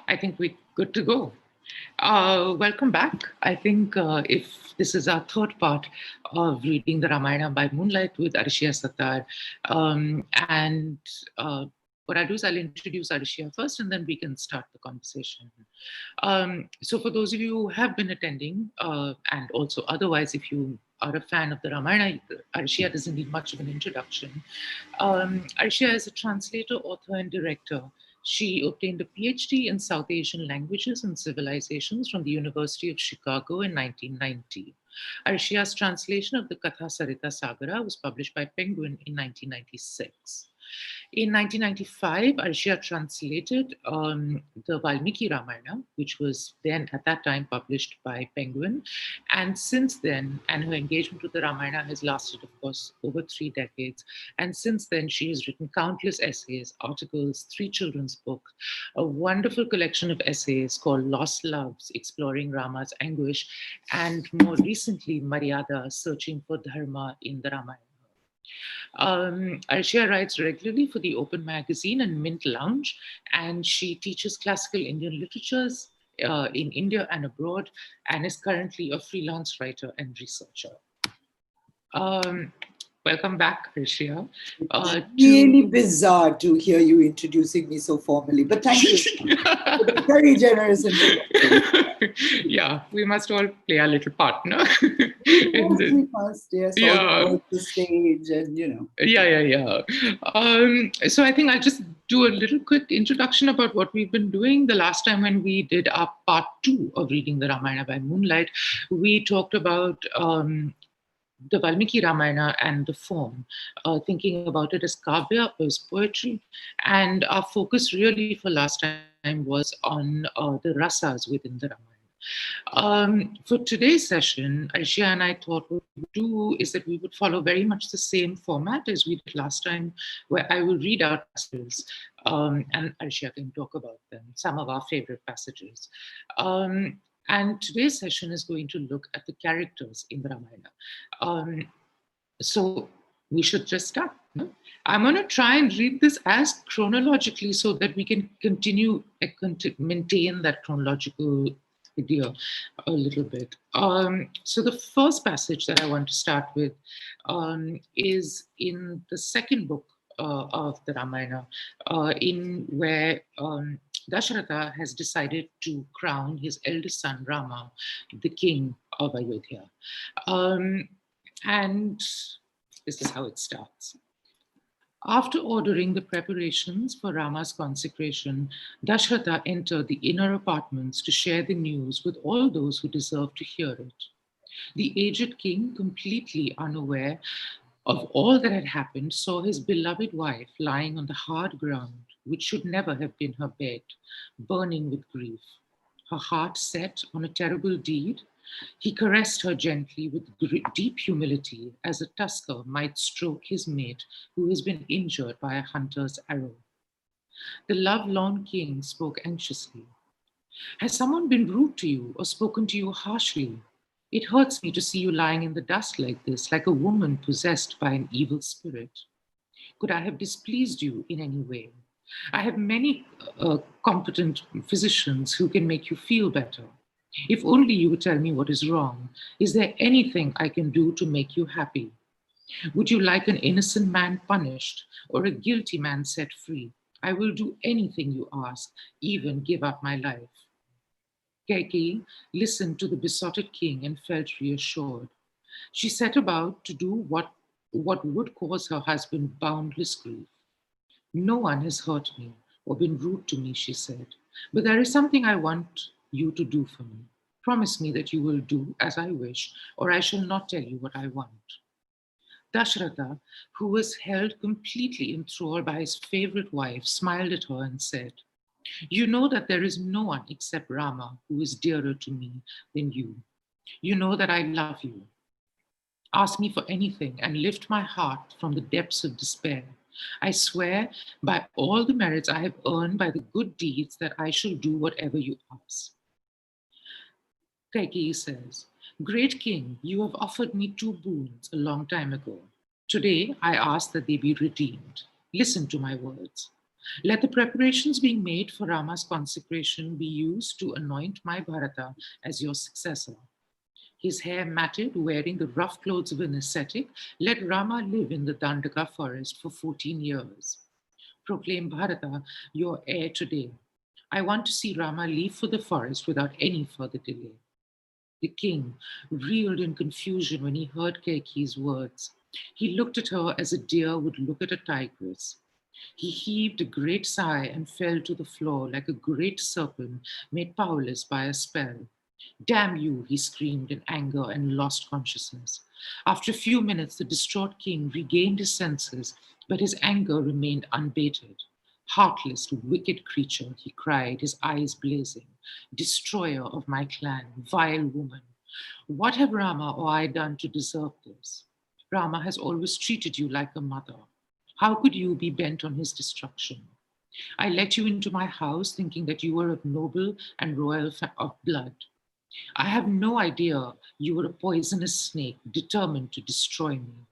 I think we're good to go. Welcome back. I think if this is our third part of reading the Ramayana by moonlight with Arshia Sattar. And what I'll do is I'll introduce Arshia first and then we can start the conversation. So for those of you who have been attending and also otherwise, if you are a fan of the Ramayana, Arshia doesn't need much of an introduction. Arshia is a translator, author, and director. She obtained a PhD in South Asian languages and civilizations from the University of Chicago in 1990. Arshia's translation of the Kathasaritsagara was published by Penguin in 1996. In 1995, Arshia translated the Valmiki Ramayana, which was then at that time published by Penguin. And since then, and her engagement with the Ramayana has lasted, of course, over 3 decades. And since then, she has written countless essays, articles, 3 children's books, a wonderful collection of essays called Lost Loves, Exploring Rama's Anguish, and more recently, MARYADA, Searching for Dharma in the Ramayana. Arshia writes regularly for the Open Magazine and Mint Lounge, and she teaches classical Indian literatures in India and abroad, and is currently a freelance writer and researcher. Welcome back, Arshia. Really bizarre to hear you introducing me so formally, but thank you. Very generous introduction. Yeah, we must all play our little part, no? We must, yes, all the stage and, Yeah. So I think I'll just do a little quick introduction about what we've been doing. The last time when we did our part 2 of reading the Ramayana by moonlight, we talked about the Valmiki Ramayana and the form, thinking about it as kavya, as poetry. And our focus really for last time was on the rasas within the Ramayana. For today's session, Arshia and I thought what we would do is that we would follow very much the same format as we did last time, where I will read out passages and Arshia can talk about them, some of our favorite passages. And today's session is going to look at the characters in the Ramayana. So we should just start. No? I'm going to try and read this as chronologically so that we can continue, maintain that chronological idea a little bit. So the first passage that I want to start with is in the second book of the Ramayana, in where Dasharatha has decided to crown his eldest son Rama, the king of Ayodhya. And this is how it starts. After ordering the preparations for Rama's consecration, Dasharatha entered the inner apartments to share the news with all those who deserved to hear it. The aged king, completely unaware of all that had happened, saw his beloved wife lying on the hard ground, which should never have been her bed, burning with grief. Her heart set on a terrible deed. He caressed her gently with deep humility, as a tusker might stroke his mate who has been injured by a hunter's arrow. The love-lorn king spoke anxiously. Has someone been rude to you or spoken to you harshly? It hurts me to see you lying in the dust like this, like a woman possessed by an evil spirit. Could I have displeased you in any way? I have many competent physicians who can make you feel better. If only you would tell me what is wrong. Is there anything I can do to make you happy? Would you like an innocent man punished or a guilty man set free? I will do anything you ask, even give up my life. Kaikeyi listened to the besotted king and felt reassured. She set about to do what would cause her husband boundless grief. No one has hurt me or been rude to me, she said, but there is something I want you to do for me. Promise me that you will do as I wish, or I shall not tell you what I want. Dasharatha, who was held completely enthralled by his favorite wife, smiled at her and said, you know that there is no one except Rama who is dearer to me than you. You know that I love you. Ask me for anything and lift my heart from the depths of despair. I swear by all the merits I have earned by the good deeds that I shall do whatever you ask. Kaikeyi says, Great king, you have offered me 2 boons a long time ago. Today I ask that they be redeemed. Listen to my words. Let the preparations being made for Rama's consecration be used to anoint my Bharata as your successor. His hair matted, wearing the rough clothes of an ascetic, let Rama live in the Dandaka forest for 14 years. Proclaim Bharata your heir today. I want to see Rama leave for the forest without any further delay. The king reeled in confusion when he heard Kaiki's words. He looked at her as a deer would look at a tigress. He heaved a great sigh and fell to the floor like a great serpent made powerless by a spell. Damn you, he screamed in anger and lost consciousness. After a few minutes, the distraught king regained his senses, but his anger remained unabated. Heartless, wicked creature, he cried, his eyes blazing. Destroyer of my clan, vile woman. What have Rama or I done to deserve this? Rama has always treated you like a mother. How could you be bent on his destruction? I let you into my house thinking that you were of noble and royal of blood. I have no idea you were a poisonous snake determined to destroy me.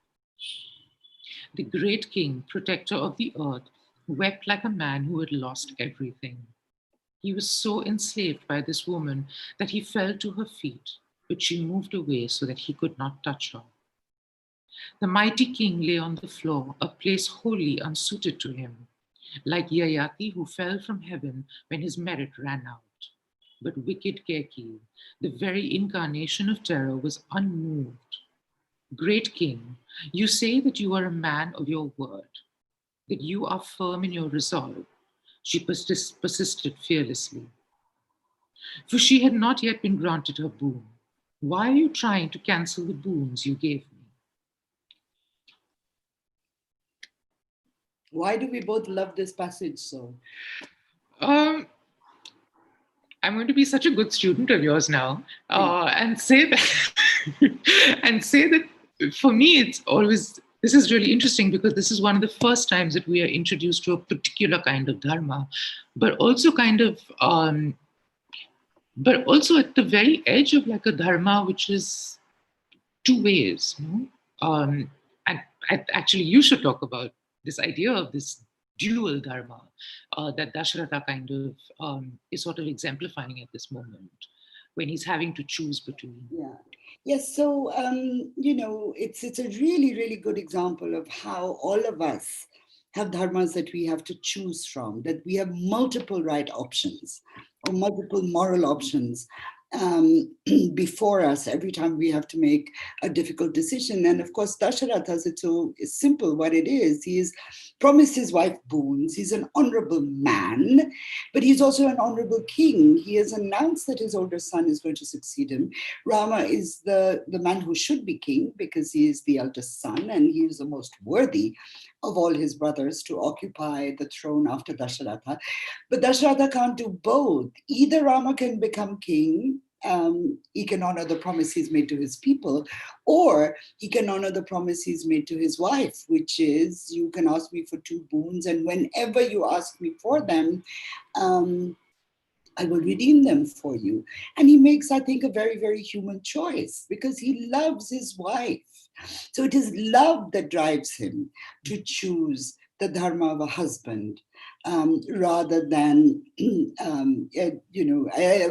The great king, protector of the earth, wept like a man who had lost everything. He was so enslaved by this woman that he fell to her feet, but she moved away so that he could not touch her. The mighty king lay on the floor, a place wholly unsuited to him, like Yayati who fell from heaven when his merit ran out. But wicked Keki, the very incarnation of terror, was unmoved. Great king, you say that you are a man of your word, that you are firm in your resolve. She persisted fearlessly. For she had not yet been granted her boon. Why are you trying to cancel the boons you gave me? Why do we both love this passage so? I'm going to be such a good student of yours now, and say that, and say that for me, it's always, this is really interesting because this is one of the first times that we are introduced to a particular kind of dharma, but also kind of, but also at the very edge of like a dharma, which is two ways. No? And actually, you should talk about this idea of this dual dharma that Dasharatha kind of is sort of exemplifying at this moment when he's having to choose between. Yeah. Yes. So, it's a really, really good example of how all of us have dharmas that we have to choose from, that we have multiple right options or multiple moral options before us every time we have to make a difficult decision. And of course, Dasharatha's, it's so simple what it is. He's promised his wife boons. He's an honorable man, but he's also an honorable king. He has announced that his older son is going to succeed him. Rama is the man who should be king because he is the eldest son and he is the most worthy of all his brothers to occupy the throne after Dasharatha. But Dasharatha can't do both. Either Rama can become king, he can honor the promise he's made to his people, or he can honor the promise he's made to his wife, which is, you can ask me for two boons, and whenever you ask me for them, I will redeem them for you. And he makes, I think, a very, very human choice because he loves his wife. So it is love that drives him to choose the dharma of a husband rather than,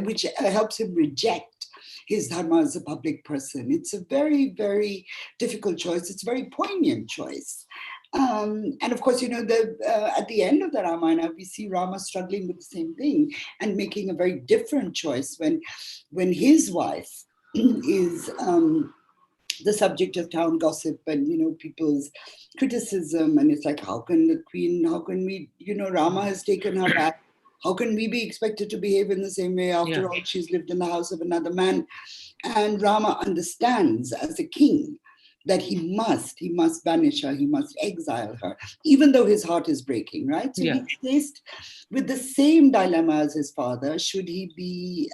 which helps him reject his dharma as a public person. It's a very, very difficult choice. It's a very poignant choice. And of course, at the end of the Ramayana, we see Rama struggling with the same thing and making a very different choice when his wife is the subject of town gossip and, people's criticism. And it's like, how can we, Rama has taken her back. How can we be expected to behave in the same way? After all, she's lived in the house of another man. And Rama understands as a king that he must banish her, he must exile her, even though his heart is breaking, right? So he's faced with the same dilemma as his father. Should he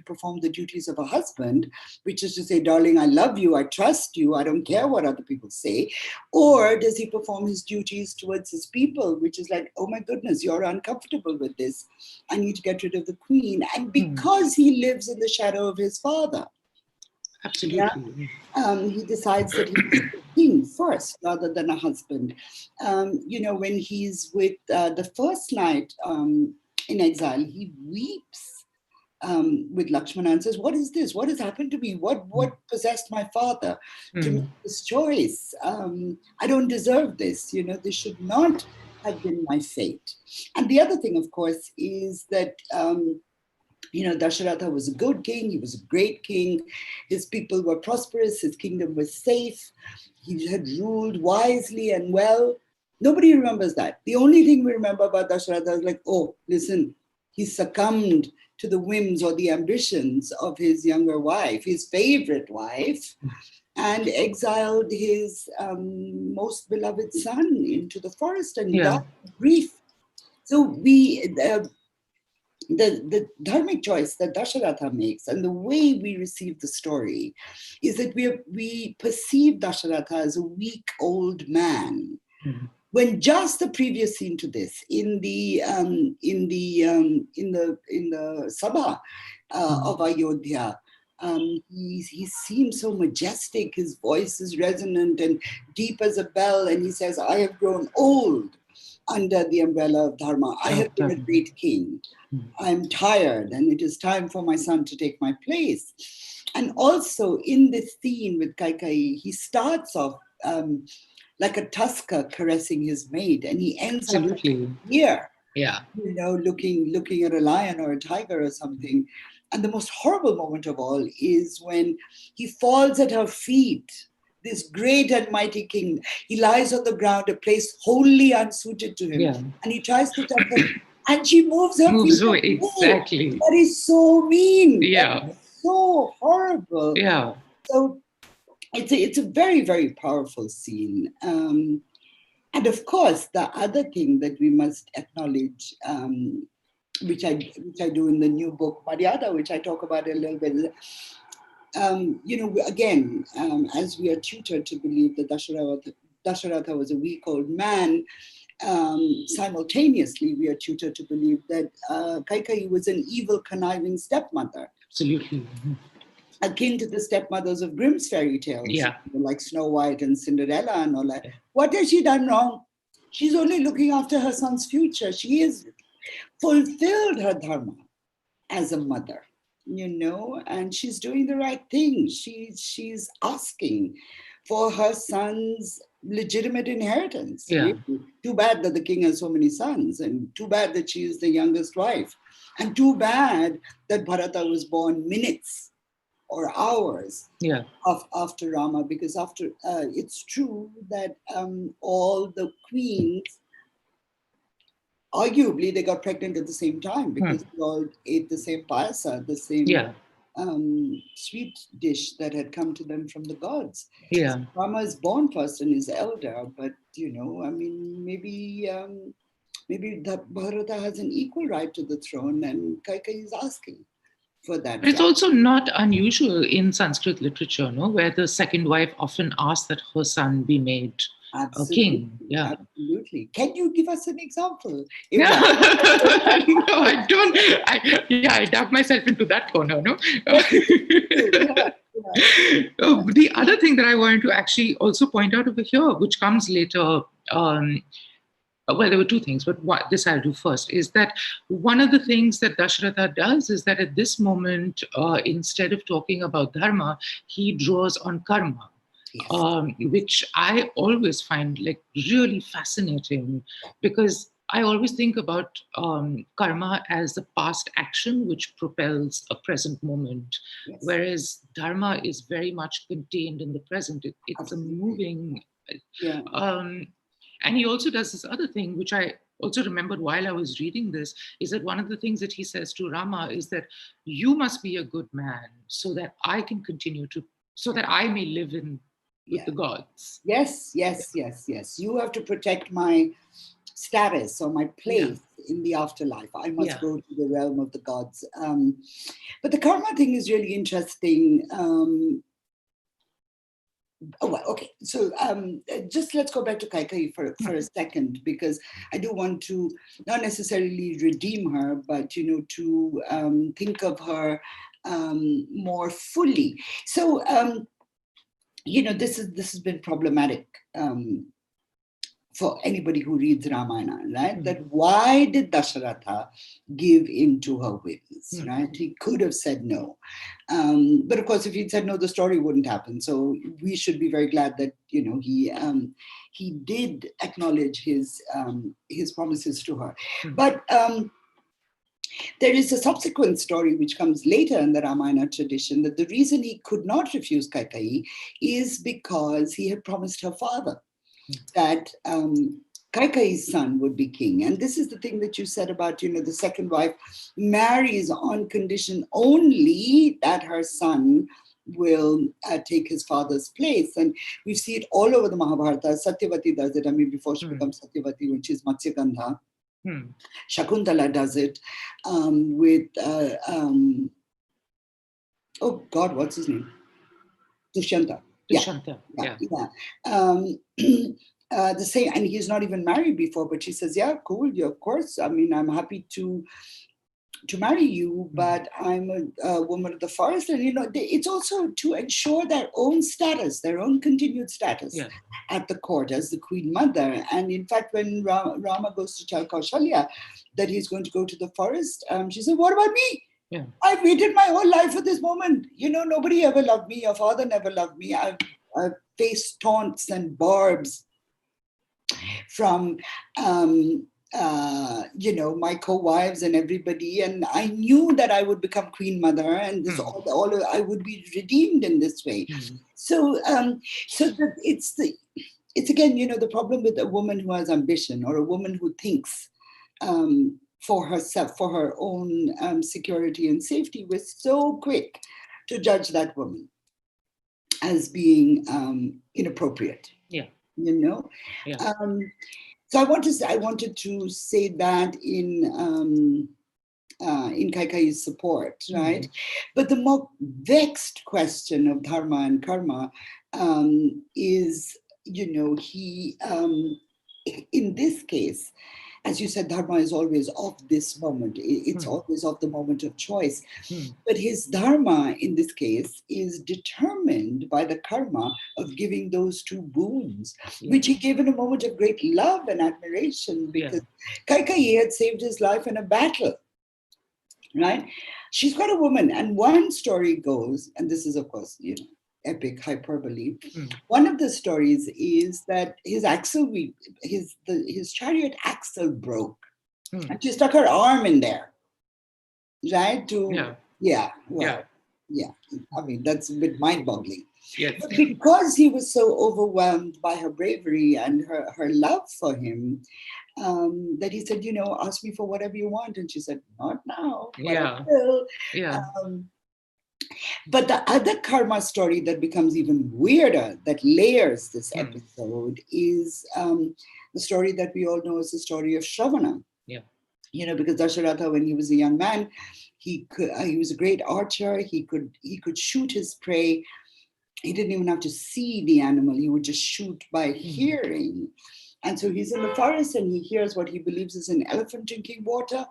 perform the duties of a husband, which is to say, darling, I love you, I trust you, I don't care what other people say, or does he perform his duties towards his people, which is like, oh my goodness, you're uncomfortable with this, I need to get rid of the queen. And because he lives in the shadow of his father, Absolutely. He decides that he's a king first rather than a husband. When he's with the first night in exile, he weeps with Lakshmana and says, "What is this? What has happened to me? What possessed my father to make this choice? I don't deserve this. This should not have been my fate." And the other thing, of course, is that Dasharatha was a good king. He was a great king. His people were prosperous. His kingdom was safe. He had ruled wisely and well. Nobody remembers that. The only thing we remember about Dasharatha is like, oh, listen, he succumbed to the whims or the ambitions of his younger wife, his favorite wife, and exiled his most beloved son into the forest, and he died of grief. So the dharmic choice that Dasharatha makes and the way we receive the story is that we perceive Dasharatha as a weak old man. When just the previous scene to this, in the Sabha of Ayodhya, he seems so majestic. His voice is resonant and deep as a bell, and he says, "I have grown old under the umbrella of Dharma. I have been a great king. I'm tired, and it is time for my son to take my place." And also in this scene with Kaikeyi, he starts off like a tusker caressing his mate, and he ends up here, looking at a lion or a tiger or something. And the most horrible moment of all is when he falls at her feet. This great and mighty king, he lies on the ground, a place wholly unsuited to him, and he tries to touch her, and she moves her feet. Exactly. That is so mean. That is so horrible. So it's a very, very powerful scene. And of course, the other thing that we must acknowledge, which I do in the new book MARYADA, which I talk about a little bit. Again, as we are tutored to believe that Dasharatha was a weak old man, simultaneously we are tutored to believe that Kaikeyi was an evil, conniving stepmother. Absolutely. Akin to the stepmothers of Grimm's fairy tales, like Snow White and Cinderella and all that. What has she done wrong? She's only looking after her son's future. She has fulfilled her dharma as a mother, and she's doing the right thing. She's asking for her son's legitimate inheritance. Really. Too bad that the king has so many sons, and too bad that she is the youngest wife, and too bad that Bharata was born minutes or hours after Rama, because it's true that all the queens, arguably, they got pregnant at the same time because they all ate the same payasa, the same sweet dish that had come to them from the gods. So Rama is born first and is elder, but maybe that Bharata has an equal right to the throne, and Kaikeyi is asking for that. It's also not unusual in Sanskrit literature, where the second wife often asks that her son be made a king. Absolutely. Can you give us an example? No, I don't. I dug myself into that corner, no? The other thing that I wanted to actually also point out over here, which comes later, well, there were two things, but this I'll do first, is that one of the things that Dasharatha does is that at this moment, instead of talking about dharma, he draws on karma, which I always find like really fascinating, because I always think about karma as the past action which propels a present moment, whereas dharma is very much contained in the present. It's a moving... And he also does this other thing, which I also remembered while I was reading this, is that one of the things that he says to Rama is that you must be a good man so that I can continue to, so that I may live with the gods. Yes. You have to protect my status or my place in the afterlife. I must go to the realm of the gods. But the karma thing is really interesting. So just let's go back to Kaikeyi for a second, because I do want to not necessarily redeem her, but to think of her more fully. So, this has been problematic for anybody who reads Ramayana, right? That why did Dasharatha give in to her whims, right? He could have said no. But of course, if he'd said no, the story wouldn't happen. So we should be very glad that, he did acknowledge his promises to her. But there is a subsequent story which comes later in the Ramayana tradition, that the reason he could not refuse Kaikeyi is because he had promised her father that Kaikeyi's son would be king. And this is the thing that you said about, the second wife marries on condition only that her son will take his father's place. And we see it all over the Mahabharata. Satyavati does it. I mean, before she becomes Satyavati, when she's Matsyagandha. Shakuntala does it with, oh God, what's his name? Dushyanta. Dushyanta, yeah. The same, and he's not even married before, but she says, yeah, cool, yeah, of course. I mean, I'm happy to marry you, but I'm a woman of the forest. And, it's also to ensure their own status, their own continued status at the court as the queen mother. And in fact, when Rama goes to tell Kaushalya that he's going to go to the forest, she said, what about me? Yeah. I've waited my whole life for this moment. Nobody ever loved me. Your father never loved me. I've faced taunts and barbs from my co-wives and everybody, and I knew that I would become queen mother, and this all I would be redeemed in this way. So it's again, the problem with a woman who has ambition, or a woman who thinks for herself, for her own security and safety. We're so quick to judge that woman as being inappropriate. So I wanted to say that in Kaikeyi's support, right? But the more vexed question of dharma and karma is, he, in this case, as you said, dharma is always of this moment. It's always of the moment of choice. But his dharma, in this case, is determined by the karma of giving those two boons, which he gave in a moment of great love and admiration, because Kaikeyi had saved his life in a battle, right? She's got a woman, and one story goes, and this is, of course, epic hyperbole. One of the stories is that his chariot axle broke, and she stuck her arm in there, right? I mean, that's a bit mind-boggling. Yes. But because he was so overwhelmed by her bravery and her love for him, that he said, ask me for whatever you want. And she said, not now, but I will. But the other karma story that becomes even weirder, that layers this episode, is the story that we all know as the story of Shravana. Because Dasharatha, when he was a young man, he was a great archer. He could shoot his prey. He didn't even have to see the animal. He would just shoot by hearing. And so he's in the forest and he hears what he believes is an elephant drinking water,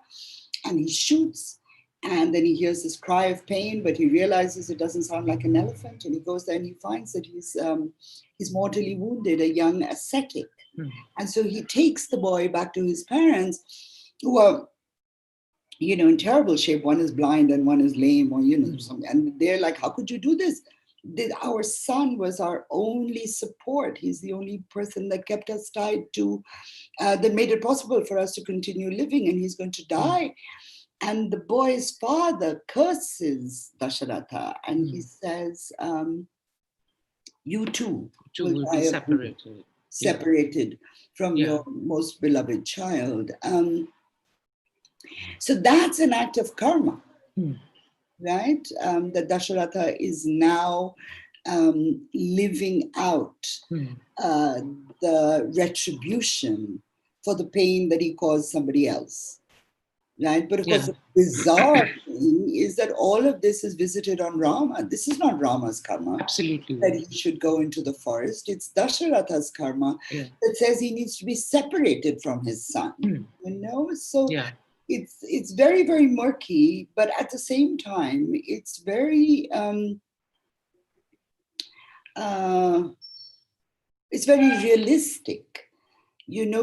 and he shoots. And then he hears this cry of pain, but he realizes it doesn't sound like an elephant. And he goes there and he finds that he's mortally wounded, a young ascetic. And so he takes the boy back to his parents, who are, in terrible shape. One is blind and one is lame, or, and they're like, how could you do this? Our son was our only support. He's the only person that kept us tied to, that made it possible for us to continue living, and he's going to die. And the boy's father curses Dasharatha, and he says, you too will be separated from your most beloved child. So that's an act of karma, right? That Dasharatha is now living out the retribution for the pain that he caused somebody else. Right, but of course, the bizarre thing is that all of this is visited on Rama. This is not Rama's karma. Absolutely. That he should go into the forest. It's Dasharatha's karma that says he needs to be separated from his son. So it's very, very murky, but at the same time, it's very realistic,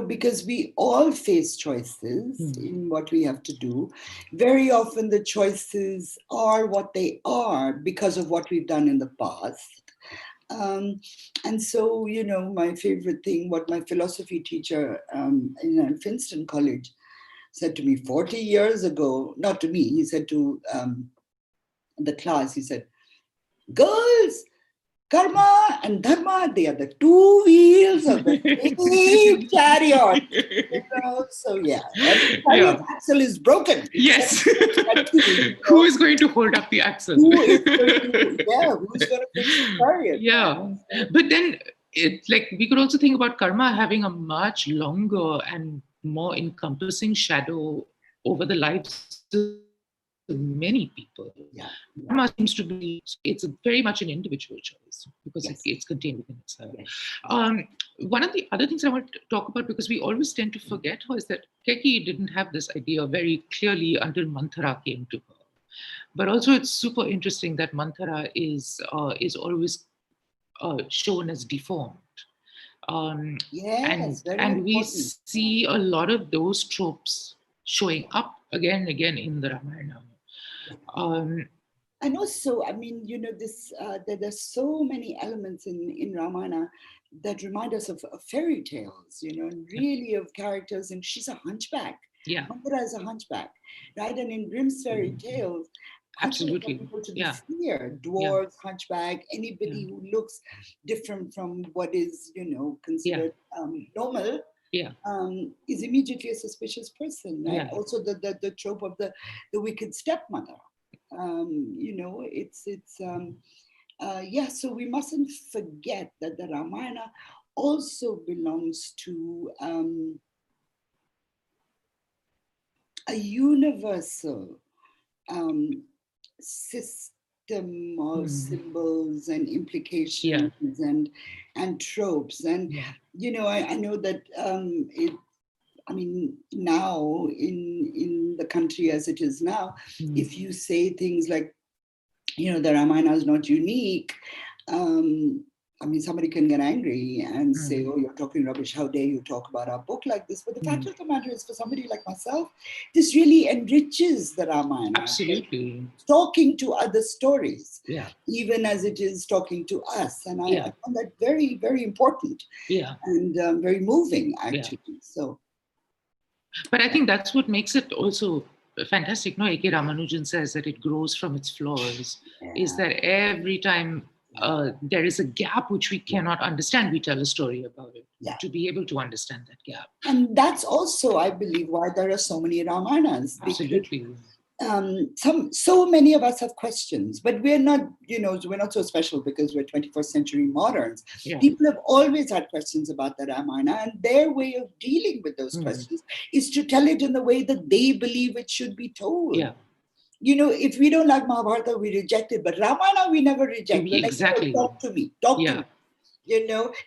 because we all face choices in what we have to do. Very often the choices are what they are because of what we've done in the past. And so, my favorite thing, what my philosophy teacher in Princeton College said to me 40 years ago, not to me, he said to the class, he said, girls, karma and dharma, they are the two wheels of the same chariot. So yeah, every chariot axle is broken. Yes. Who is going to hold up the axle? Who's going to fix the chariot? Yeah. But then we could also think about karma having a much longer and more encompassing shadow over the lives of many people. Karma seems to be, it's very much an individual choice because it's contained within itself. One of the other things I want to talk about, because we always tend to forget her, is that Keki didn't have this idea very clearly until Manthara came to her. But also it's super interesting that Manthara is always shown as deformed. And we see a lot of those tropes showing up again and again in the Ramayana. And also, I mean, there's so many elements in Ramayana that remind us of fairy tales, and really of characters. And she's a hunchback. Manthara is a hunchback, right? And in Grimm's fairy tales, absolutely, people to be feared. Dwarves, hunchback, anybody who looks different from what is, considered normal. Is immediately a suspicious person, right? Also the trope of the wicked stepmother. So we mustn't forget that the Ramayana also belongs to a universal system of symbols and implications and tropes. And I know that now in the country as it is now, if you say things like, the Ramayana is not unique, somebody can get angry and say, oh, you're talking rubbish. How dare you talk about our book like this? But the fact of the matter is, for somebody like myself, this really enriches the Ramayana. Absolutely. Talking to other stories, even as it is talking to us. And I found that very, very important and very moving, actually. So. But I think that's what makes it also fantastic. No, A.K. Ramanujan says that it grows from its flaws, is that every time there is a gap which we cannot understand, we tell a story about it to be able to understand that gap. And that's also, I believe, why there are so many Ramayanas. Absolutely. So many of us have questions, but we're not so special because we're 21st century moderns. People have always had questions about the Ramayana, and their way of dealing with those questions is to tell it in the way that they believe it should be told. If we don't like Mahabharata, we reject it, but Ramayana we never reject. Exactly. Talk to me.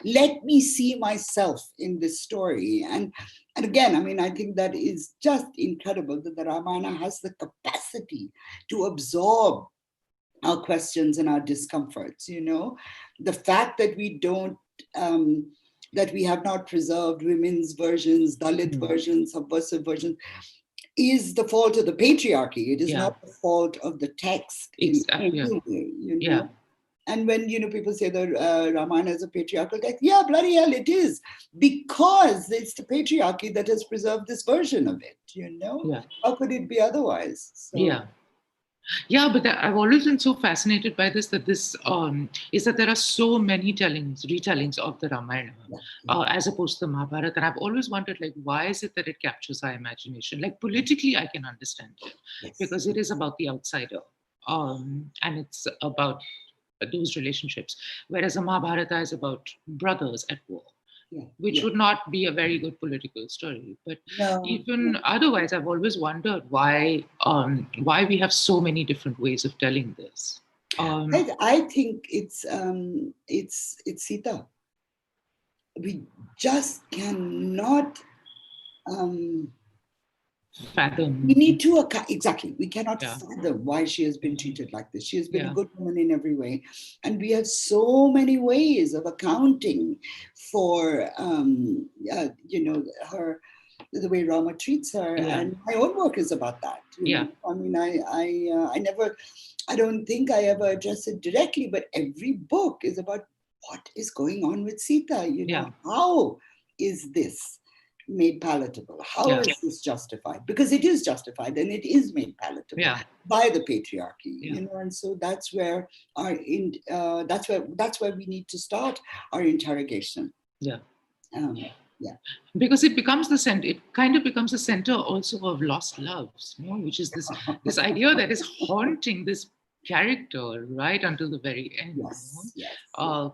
Let me see myself in this story. And again, I think that is just incredible that the Ramayana has the capacity to absorb our questions and our discomforts. The fact that we don't, that we have not preserved women's versions, Dalit versions, subversive versions, is the fault of the patriarchy. It is not the fault of the text. And when when people say that Ramayana is a patriarchal text, bloody hell, it is, because it's the patriarchy that has preserved this version of it. How could it be otherwise? So. But I've always been so fascinated by this, that this is that there are so many retellings of the Ramayana as opposed to the Mahabharata. And I've always wondered, why is it that it captures our imagination? Politically, I can understand it because it is about the outsider and it's about those relationships. Whereas the Mahabharata is about brothers at war. Which would not be a very good political story. But even otherwise, I've always wondered why we have so many different ways of telling this. I think it's Sita. We just cannot fathom. We need to exactly. We cannot Yeah. fathom why she has been treated like this. She has been Yeah. a good woman in every way, and we have so many ways of accounting for, her, the way Rama treats her. Yeah. And my own work is about that. Yeah. I mean, I don't think I ever address it directly, but every book is about what is going on with Sita. Yeah. How is this made palatable? How Yeah. is this justified? Because it is justified and it is made palatable Yeah. by the patriarchy. Yeah. And so that's where that's where we need to start our interrogation. Yeah. Yeah. Because it becomes the center. It kind of becomes the center also of lost loves, which is this idea that is haunting this character right until the very end. Yes, yes,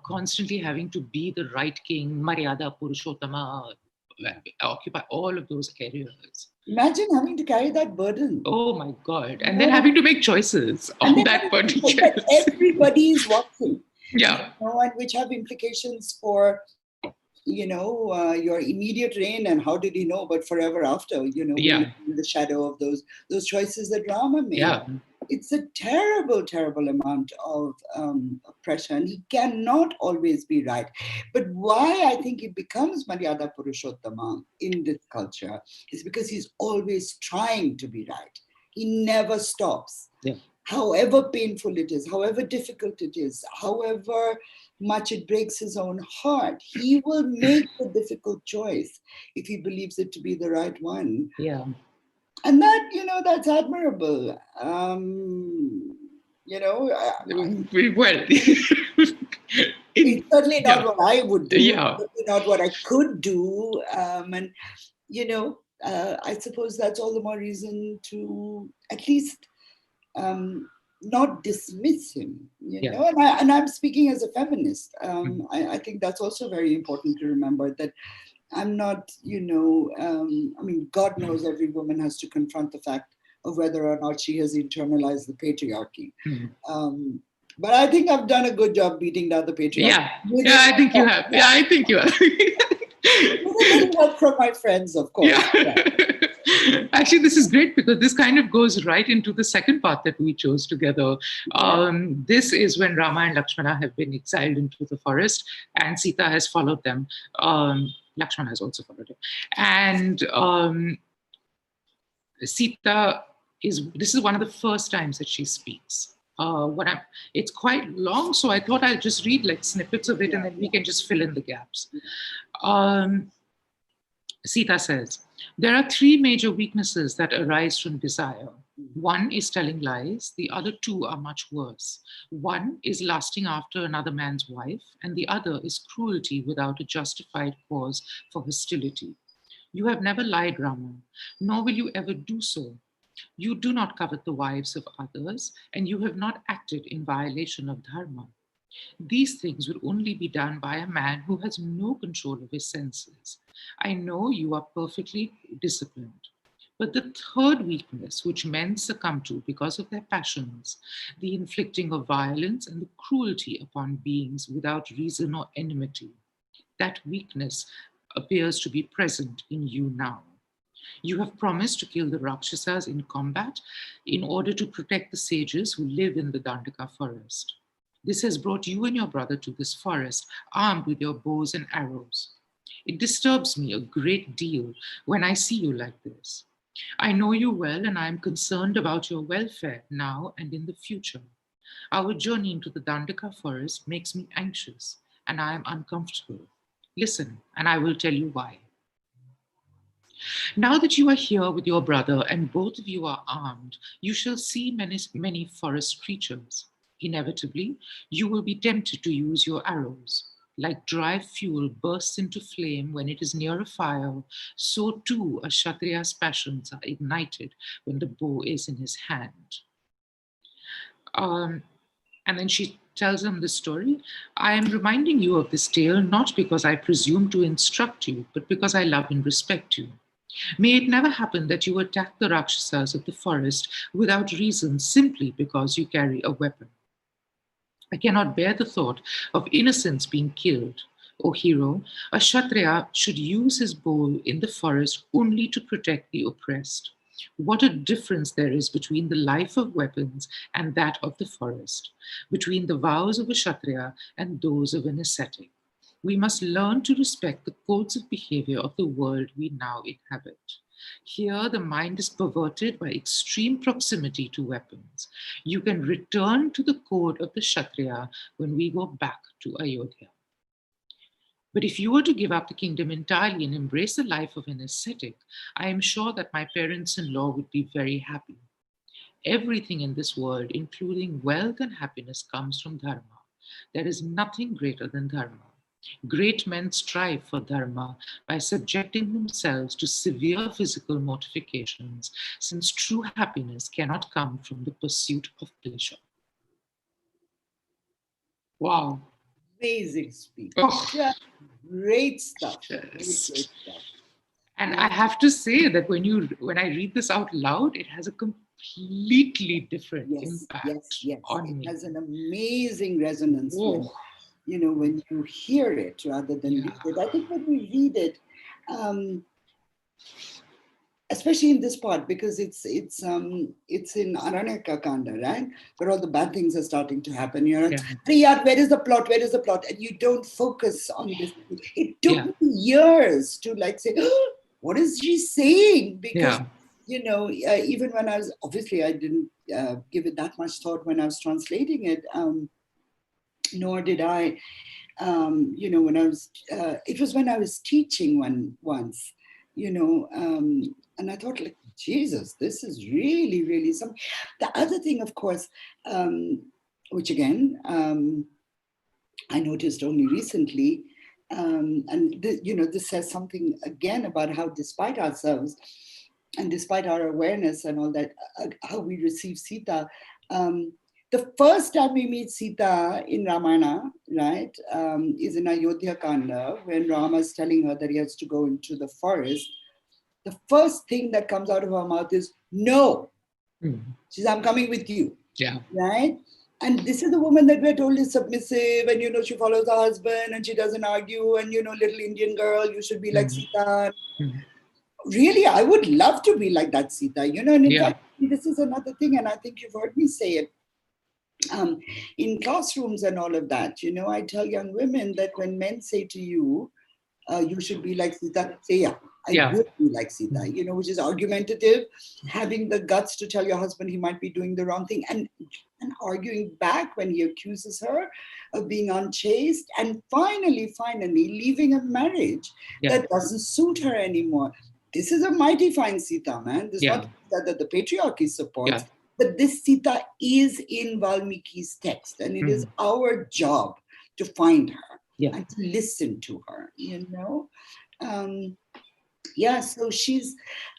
Constantly having to be the right king, Maryada, Purushottama, occupy all of those areas. Imagine having to carry that burden. Oh my God. And then having to make choices on that particular. But everybody is watching. Yeah. And which have implications for, your immediate reign, and how did he know, but forever after, Yeah. in the shadow of those choices that Rama made. Yeah. It's a terrible, terrible amount of pressure, and he cannot always be right. But why I think he becomes Maryada Purushottama in this culture is because he's always trying to be right. He never stops. Yeah. However painful it is, however difficult it is, however much it breaks his own heart, he will make the difficult choice if he believes it to be the right one. Yeah. And that, that's admirable. Well, it's certainly not what I would do. Yeah. Certainly not what I could do. And I suppose that's all the more reason to at least not dismiss him. And I'm speaking as a feminist. I think that's also very important to remember that I'm not, God knows every woman has to confront the fact of whether or not she has internalized the patriarchy. But I think I've done a good job beating down the patriarchy. Yeah, I think you have. Yeah, I think you have. With a little help from my friends, of course. Yeah. Actually, this is great because this kind of goes right into the second part that we chose together. This is when Rama and Lakshmana have been exiled into the forest and Sita has followed them. Lakshmana has also followed him. And Sita this is one of the first times that she speaks. It's quite long, so I thought I'll just read like snippets of it and then we can just fill in the gaps. Sita says, there are three major weaknesses that arise from desire. One is telling lies. The other two are much worse. One is lusting after another man's wife, and the other is cruelty without a justified cause for hostility. You have never lied, Rama, nor will you ever do so. You do not covet the wives of others, and you have not acted in violation of dharma. These things will only be done by a man who has no control of his senses. I know you are perfectly disciplined. But the third weakness which men succumb to because of their passions, the inflicting of violence and the cruelty upon beings without reason or enmity, that weakness appears to be present in you now. You have promised to kill the Rakshasas in combat in order to protect the sages who live in the Dandaka forest. This has brought you and your brother to this forest, armed with your bows and arrows. It disturbs me a great deal when I see you like this. I know you well, and I am concerned about your welfare now and in the future. Our journey into the Dandaka forest makes me anxious, and I am uncomfortable. Listen, and I will tell you why. Now that you are here with your brother and both of you are armed, you shall see many forest creatures. Inevitably, you will be tempted to use your arrows. Like dry fuel bursts into flame when it is near a fire, so too a Kshatriya's passions are ignited when the bow is in his hand. And then she tells him the story. I am reminding you of this tale not because I presume to instruct you, but because I love and respect you. May it never happen that you attack the Rakshasas of the forest without reason simply because you carry a weapon. I cannot bear the thought of innocents being killed. O hero, a Kshatriya should use his bow in the forest only to protect the oppressed. What a difference there is between the life of weapons and that of the forest, between the vows of a Kshatriya and those of an ascetic. We must learn to respect the codes of behavior of the world we now inhabit. Here, the mind is perverted by extreme proximity to weapons. You can return to the code of the Kshatriya when we go back to Ayodhya. But if you were to give up the kingdom entirely and embrace the life of an ascetic, I am sure that my parents in law would be very happy. Everything in this world, including wealth and happiness, comes from dharma. There is nothing greater than dharma. Great men strive for dharma by subjecting themselves to severe physical mortifications, since true happiness cannot come from the pursuit of pleasure. Wow. Amazing speech. Oh, Just great stuff. yes. Great stuff. And I have to say that when I read this out loud, it has a completely different impact on me. It has an amazing resonance when, when you hear it rather than read it. I think when we read it, especially in this part, because it's in Aranyaka Kanda, right? Where all the bad things are starting to happen. You're like, where is the plot? Where is the plot? And you don't focus on this. It took me years to like say, oh, what is she saying? Because, even when I was, obviously I didn't give it that much thought when I was translating it, nor did I, when I was, it was when I was teaching once, and I thought, like, Jesus, this is really, really something. The other thing, of course, which again, I noticed only recently, and this says something again about how despite ourselves and despite our awareness and all that, how we receive Sita, the first time we meet Sita in Ramayana, right, is in Ayodhya Kanda, when Rama is telling her that he has to go into the forest. The first thing that comes out of her mouth is, no. She says, I'm coming with you. Yeah. Right? And this is the woman that we're told is submissive and, she follows her husband and she doesn't argue and, little Indian girl, you should be like Sita. Really, I would love to be like that Sita, and in fact, this is another thing, and I think you've heard me say it in classrooms and all of that. I tell young women that when men say to you, you should be like Sita, say, I would be like Sita, which is argumentative, having the guts to tell your husband he might be doing the wrong thing and arguing back when he accuses her of being unchaste, and finally leaving a marriage that doesn't suit her anymore. This is a mighty fine Sita, man. This is not that the patriarchy supports, but this Sita is in Valmiki's text, and it is our job to find her and to listen to her, so she's,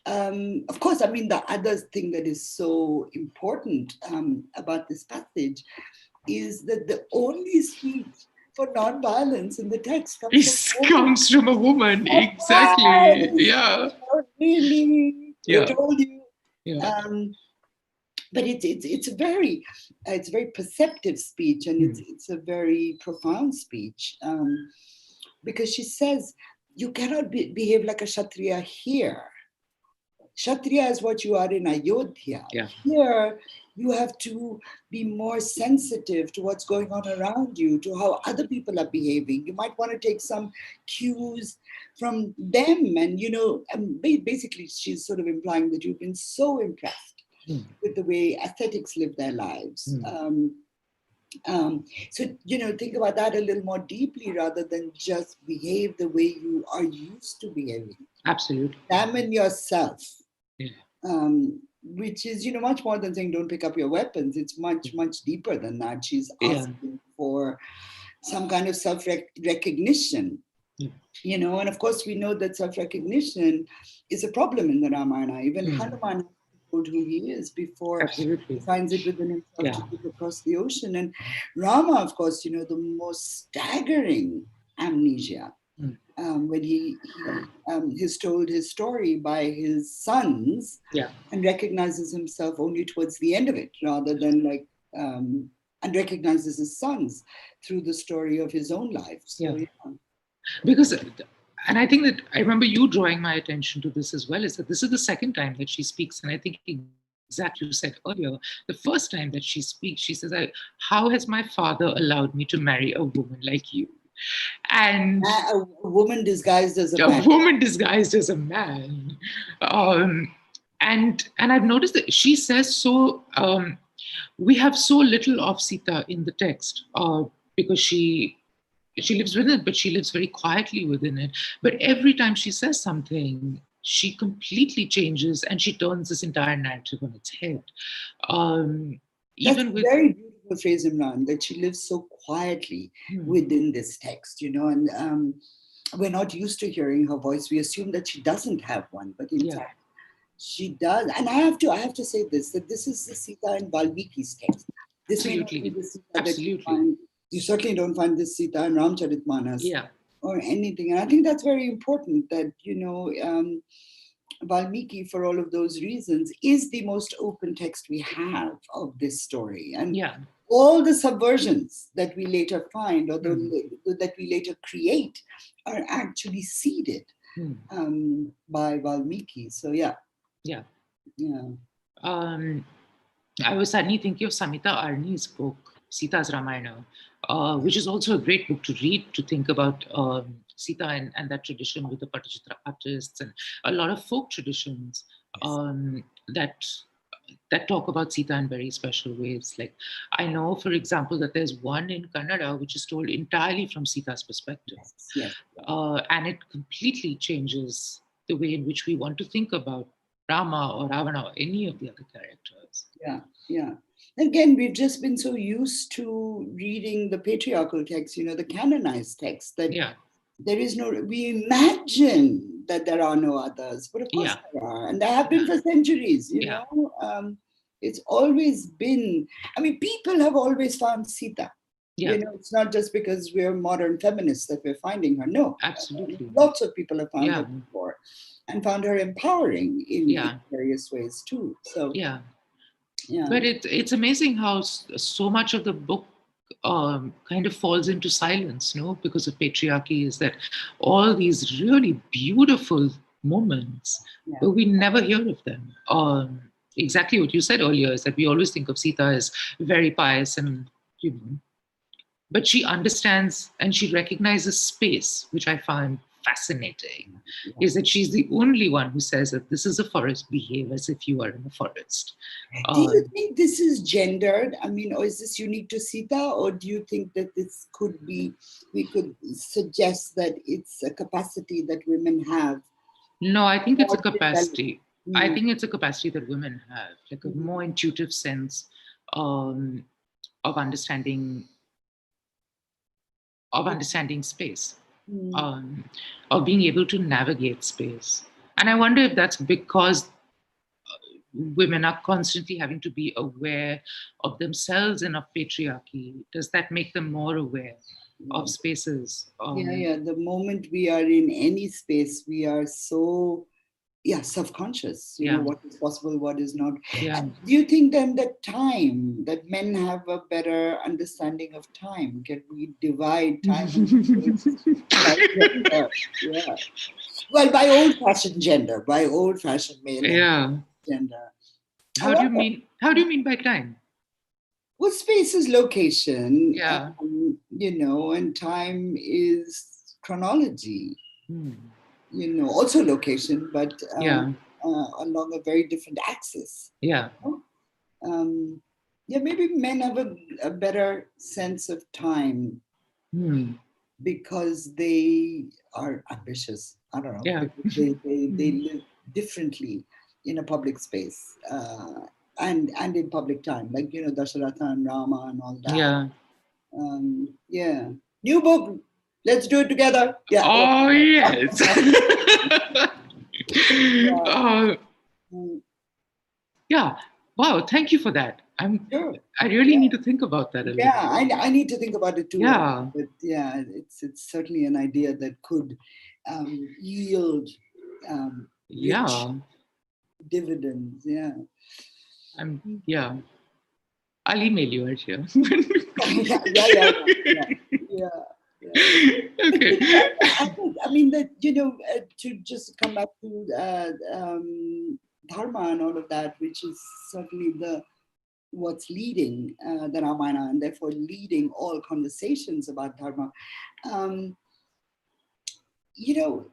of course, I mean, the other thing that is so important about this passage is that the only speech for non-violence in the text comes from a woman. Exactly. Yeah. Really, I told you. Yeah. But it's a very perceptive speech, and it's a very profound speech, because she says, you cannot behave like a Kshatriya here. Kshatriya is what you are in Ayodhya. Yeah. Here, you have to be more sensitive to what's going on around you, to how other people are behaving. You might want to take some cues from them. And, basically she's sort of implying that you've been so impressed with the way ascetics live their lives. So, think about that a little more deeply rather than just behave the way you are used to behaving. Absolutely. Examine yourself. Yeah. Which is, much more than saying don't pick up your weapons. It's much, much deeper than that. She's asking for some kind of self-recognition. And of course we know that self-recognition is a problem in the Ramayana. Even Hanuman told who he is before he finds it within himself to look across the ocean. And Rama, of course, the most staggering amnesia. When he is told his story by his sons and recognizes himself only towards the end of it, rather than and recognizes his sons through the story of his own life. So, Because And I think that I remember you drawing my attention to this as well, is that this is the second time that she speaks. And I think exactly you said earlier, the first time that she speaks, she says, how has my father allowed me to marry a woman like you? And A woman disguised as a a man. woman disguised as a man. And I've noticed that she says so. We have so little of Sita in the text because she lives within it, but she lives very quietly within it. But every time she says something, she completely changes and she turns this entire narrative on its head. That's Even a with very beautiful phrase, Imran, that she lives so quietly within this text, and we're not used to hearing her voice. We assume that she doesn't have one, but in fact, she does. And I have to say this, that this is the Sita in Valmiki's text. This may not be the Sita that you find. You certainly don't find this Sita in Ramcharitmanas or anything. And I think that's very important that, Valmiki, for all of those reasons, is the most open text we have of this story. And all the subversions that we later find or that we later create are actually seeded by Valmiki. So, yeah. I was suddenly thinking of Samita Arni's book, Sita's Ramayana, which is also a great book to read, to think about Sita and that tradition with the Patachitra artists and a lot of folk traditions that talk about Sita in very special ways. Like, I know, for example, that there's one in Kannada which is told entirely from Sita's perspective. And it completely changes the way in which we want to think about Rama or Ravana or any of the other characters. Yeah. Again, we've just been so used to reading the patriarchal text, the canonized text, that there is no, we imagine that there are no others, but of course there are, and there have been for centuries, it's always been, people have always found Sita. It's not just because we're modern feminists that we're finding her. No, absolutely. Lots of people have found her before and found her empowering in various ways too. So but it's amazing how so much of the book kind of falls into silence, because of patriarchy, is that all these really beautiful moments, but we never hear of them. Exactly what you said earlier is that we always think of Sita as very pious and, but she understands and she recognizes space, which I find fascinating, is that she's the only one who says that this is a forest, behave as if you are in a forest. Do you think this is gendered? Or is this unique to Sita? Or do you think that this could be, we could suggest that it's a capacity that women have? No, I think it's a capacity. I think it's a capacity that women have, like a more intuitive sense of understanding space. Of being able to navigate space. And I wonder if that's because women are constantly having to be aware of themselves and of patriarchy. Does that make them more aware of spaces? The moment we are in any space, we are so self-conscious, what is possible, what is not. And do you think then that men have a better understanding of time? Can we divide time? Well, by old-fashioned gender, by old-fashioned male gender. How do you mean by time? Well, space is location, and time is chronology. Also location, but along a very different axis. Maybe men have a better sense of time because they are ambitious. I don't know. They live differently in a public space and in public time, like Dasharatha and Rama and all that. New book. Let's do it together. Oh, yes. Wow, thank you for that. I really need to think about that a little. I need to think about it too. But it's certainly an idea that could yield rich dividends. I'll email you, Arshia. Right. Okay. I mean that, to just come back to dharma and all of that, which is certainly the what's leading the Ramayana, and therefore leading all conversations about dharma. Um, you know,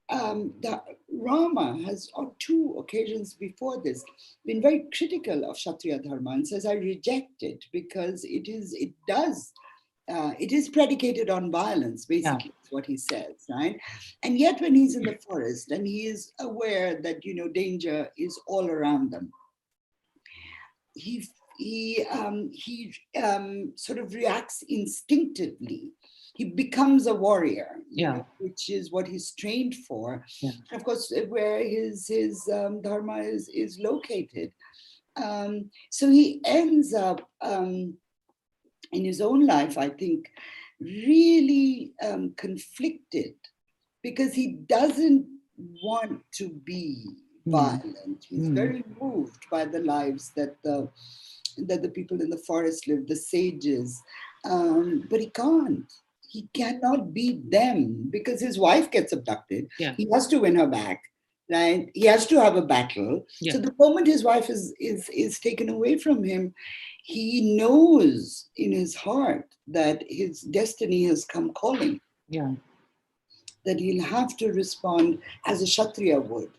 the Rama has on two occasions before this been very critical of Kshatriya dharma and says, I reject it because it is predicated on violence, basically, is what he says, right? And yet when he's in the forest and he is aware that, danger is all around them, he sort of reacts instinctively. He becomes a warrior, which is what he's trained for. Yeah. Of course, where his dharma is located. So he ends up in his own life, I think, really conflicted, because he doesn't want to be violent. He's very moved by the lives that the people in the forest live, the sages, but he can't. He cannot be them because his wife gets abducted. Yeah. He has to win her back, right? He has to have a battle. Yeah. So the moment his wife is taken away from him, he knows in his heart that his destiny has come calling. Yeah. That he'll have to respond as a Kshatriya would,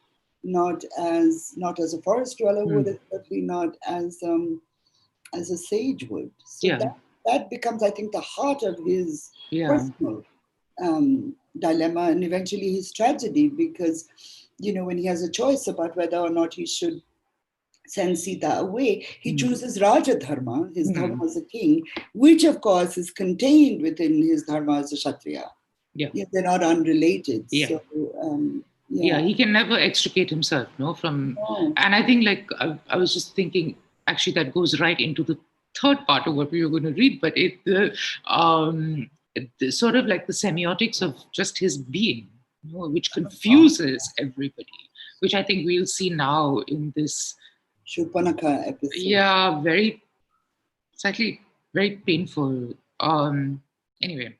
not as a forest dweller would, and certainly not as a sage would. So that becomes, I think, the heart of his personal dilemma, and eventually his tragedy, because, when he has a choice about whether or not he should send Sita away, he chooses Raja Dharma, his dharma as a king, which of course is contained within his dharma as a Kshatriya. Yeah. They're not unrelated. Yeah. So, he can never extricate himself, from. No. And I think, I was just thinking, actually, that goes right into the third part of what we were going to read, but sort of like the semiotics of just his being, which confuses everybody, which I think we'll see now in this Shurpanakha episode. Yeah, slightly very painful. Anyway,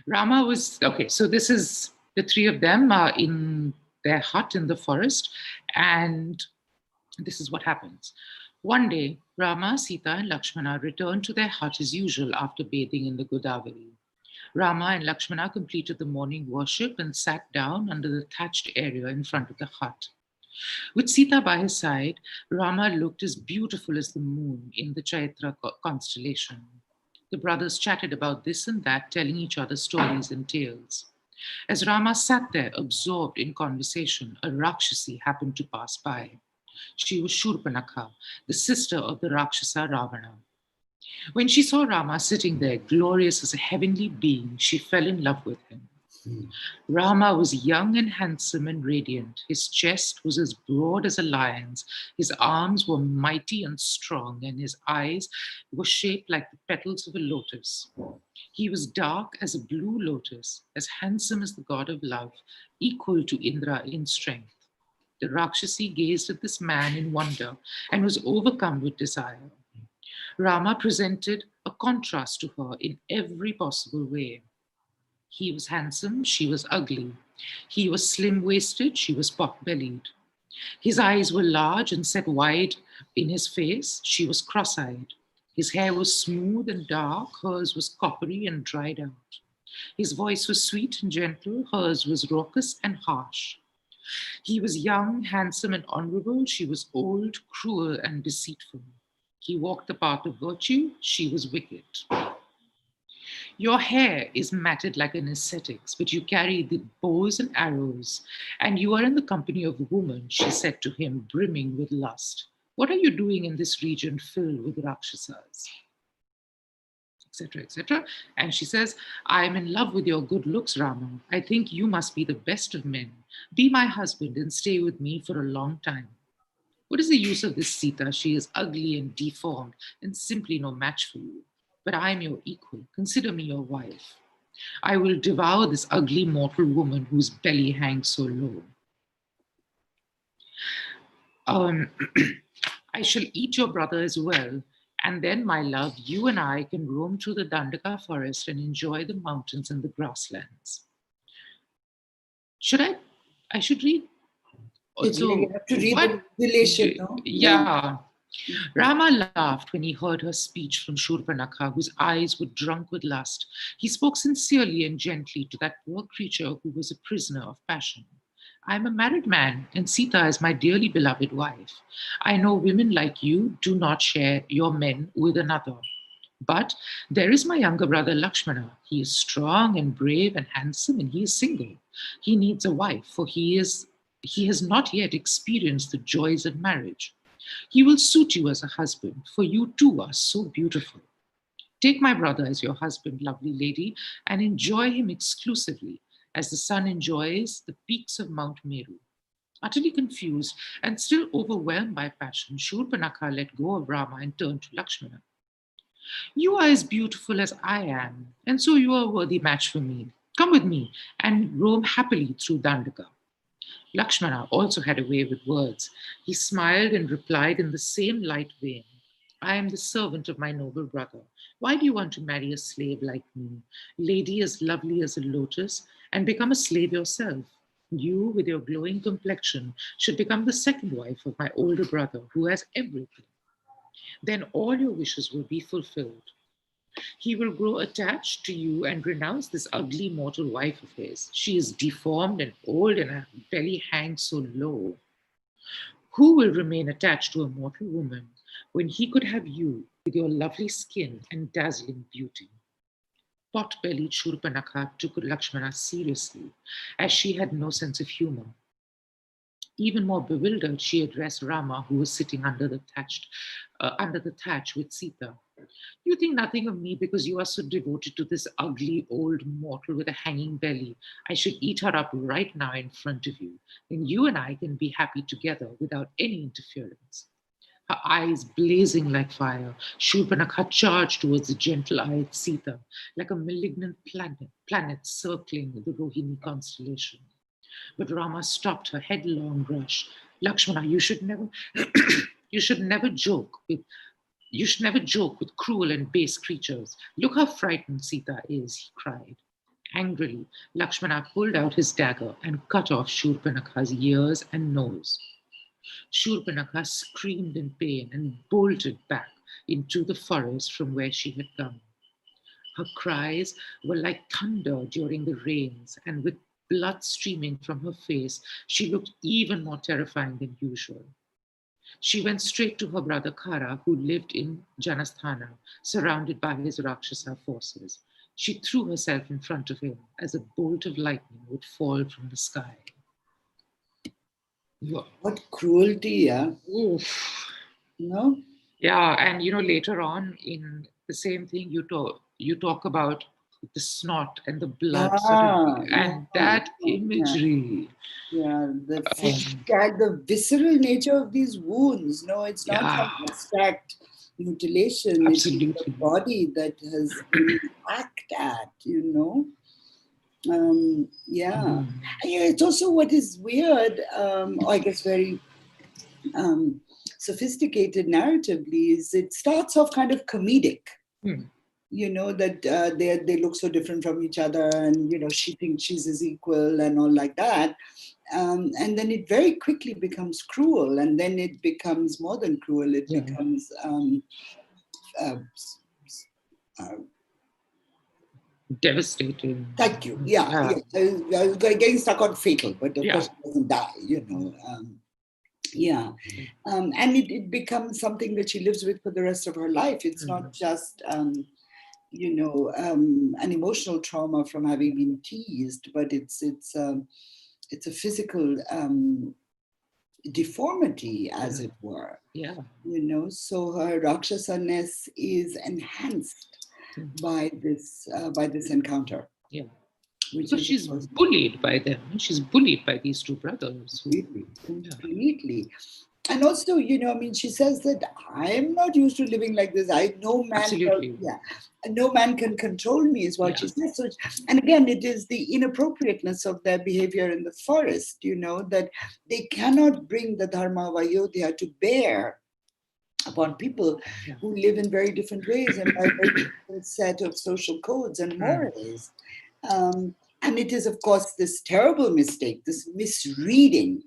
Rama was okay. So this is the three of them in their hut in the forest, and this is what happens. One day, Rama, Sita, and Lakshmana returned to their hut as usual after bathing in the Godavari. Rama and Lakshmana completed the morning worship and sat down under the thatched area in front of the hut. With Sita by his side, Rama looked as beautiful as the moon in the Chaitra constellation. The brothers chatted about this and that, telling each other stories and tales. As Rama sat there absorbed in conversation, a Rakshasi happened to pass by. She was Shurpanakha, the sister of the Rakshasa Ravana. When she saw Rama sitting there, glorious as a heavenly being, she fell in love with him. Rama was young and handsome and radiant. His chest was as broad as a lion's. His arms were mighty and strong, and his eyes were shaped like the petals of a lotus. He was dark as a blue lotus, as handsome as the god of love, equal to Indra in strength. The Rakshasi gazed at this man in wonder and was overcome with desire. Rama presented a contrast to her in every possible way. He was handsome, she was ugly. He was slim-waisted, she was pot-bellied. His eyes were large and set wide in his face, she was cross-eyed. His hair was smooth and dark, hers was coppery and dried out. His voice was sweet and gentle, hers was raucous and harsh. He was young, handsome, and honorable, she was old, cruel, and deceitful. He walked the path of virtue, she was wicked. Your hair is matted like an ascetic's, but you carry the bows and arrows, and you are in the company of a woman, she said to him, brimming with lust. What are you doing in this region filled with Rakshasas? Etc., etc. And she says, I am in love with your good looks, Rama. I think you must be the best of men. Be my husband and stay with me for a long time. What is the use of this Sita? She is ugly and deformed and simply no match for you. But I am your equal. Consider me your wife. I will devour this ugly mortal woman whose belly hangs so low. I shall eat your brother as well, And then, my love, you and I can roam through the Dandaka forest and enjoy the mountains and the grasslands. Should I? I should read. You Also, have to read what? the relation, no? Yeah. Yeah. Rama laughed when he heard her speech from Shurpanakha, whose eyes were drunk with lust. He spoke sincerely and gently to that poor creature who was a prisoner of passion. I am a married man, and Sita is my dearly beloved wife. I know women like you do not share your men with another. But there is my younger brother Lakshmana. He is strong and brave and handsome, and he is single. He needs a wife, for he has not yet experienced the joys of marriage. He will suit you as a husband, for you too are so beautiful. Take my brother as your husband, lovely lady, and enjoy him exclusively, as the sun enjoys the peaks of Mount Meru. Utterly confused and still overwhelmed by passion, Shurpanakha let go of Rama and turned to Lakshmana. You are as beautiful as I am, and so you are a worthy match for me. Come with me and roam happily through Dandaka. Lakshmana also had a way with words. He smiled and replied in the same light vein. I am the servant of my noble brother. Why do you want to marry a slave like me, lady as lovely as a lotus, and become a slave yourself? You, with your glowing complexion, should become the second wife of my older brother, who has everything. Then all your wishes will be fulfilled. He will grow attached to you and renounce this ugly mortal wife of his. She is deformed and old, and her belly hangs so low. Who will remain attached to a mortal woman when he could have you with your lovely skin and dazzling beauty? Pot-bellied Shurpanakha took Lakshmana seriously, as she had no sense of humor. Even more bewildered, she addressed Rama, who was sitting under the thatch with Sita. You think nothing of me because you are so devoted to this ugly old mortal with a hanging belly. I should eat her up right now in front of you. Then you and I can be happy together without any interference. Her eyes blazing like fire, Shurpanakha charged towards the gentle-eyed Sita, like a malignant planet circling the Rohini constellation. But Rama stopped her headlong rush. Lakshmana, you should never joke with cruel and base creatures. Look how frightened Sita is, he cried. Angrily, Lakshmana pulled out his dagger and cut off Shurpanakha's ears and nose. Shurpanakha screamed in pain and bolted back into the forest from where she had come. Her cries were like thunder during the rains, and with blood streaming from her face, she looked even more terrifying than usual. She went straight to her brother Kara, who lived in Janasthana, surrounded by his Rakshasa forces. She threw herself in front of him as a bolt of lightning would fall from the sky. What cruelty, yeah. Oof. No? Yeah, and later on in the same thing, you talk about the snot and the blood sort of, and that imagery. Yeah, Um, the visceral nature of these wounds. No, it's not yeah, some abstract mutilation. It's the absolutely. body that has been hacked at, Yeah. Yeah, it's also what is weird, or I guess very sophisticated narratively, is it starts off kind of comedic. That they look so different from each other, and she thinks she's his equal and all like that, and then it very quickly becomes cruel, and then it becomes more than cruel. It becomes uh, Devastating. thank you. Yeah. I was getting stuck on fatal, but of course it doesn't die. Yeah, and it becomes something that she lives with for the rest of her life. It's not just an emotional trauma from having been teased, but it's a physical deformity, as it were. Yeah. So her Rakshasa-ness is enhanced by this encounter. Yeah. Because she's bullied by them. She's bullied by these two brothers. Completely. And also, she says that I'm not used to living like this. No man can control me, is what she says. So, and again, it is the inappropriateness of their behavior in the forest, that they cannot bring the Dharma of Ayodhya to bear upon people Yeah. who live in very different ways and by a very different set of social codes and mores. And it is, of course, this terrible mistake, this misreading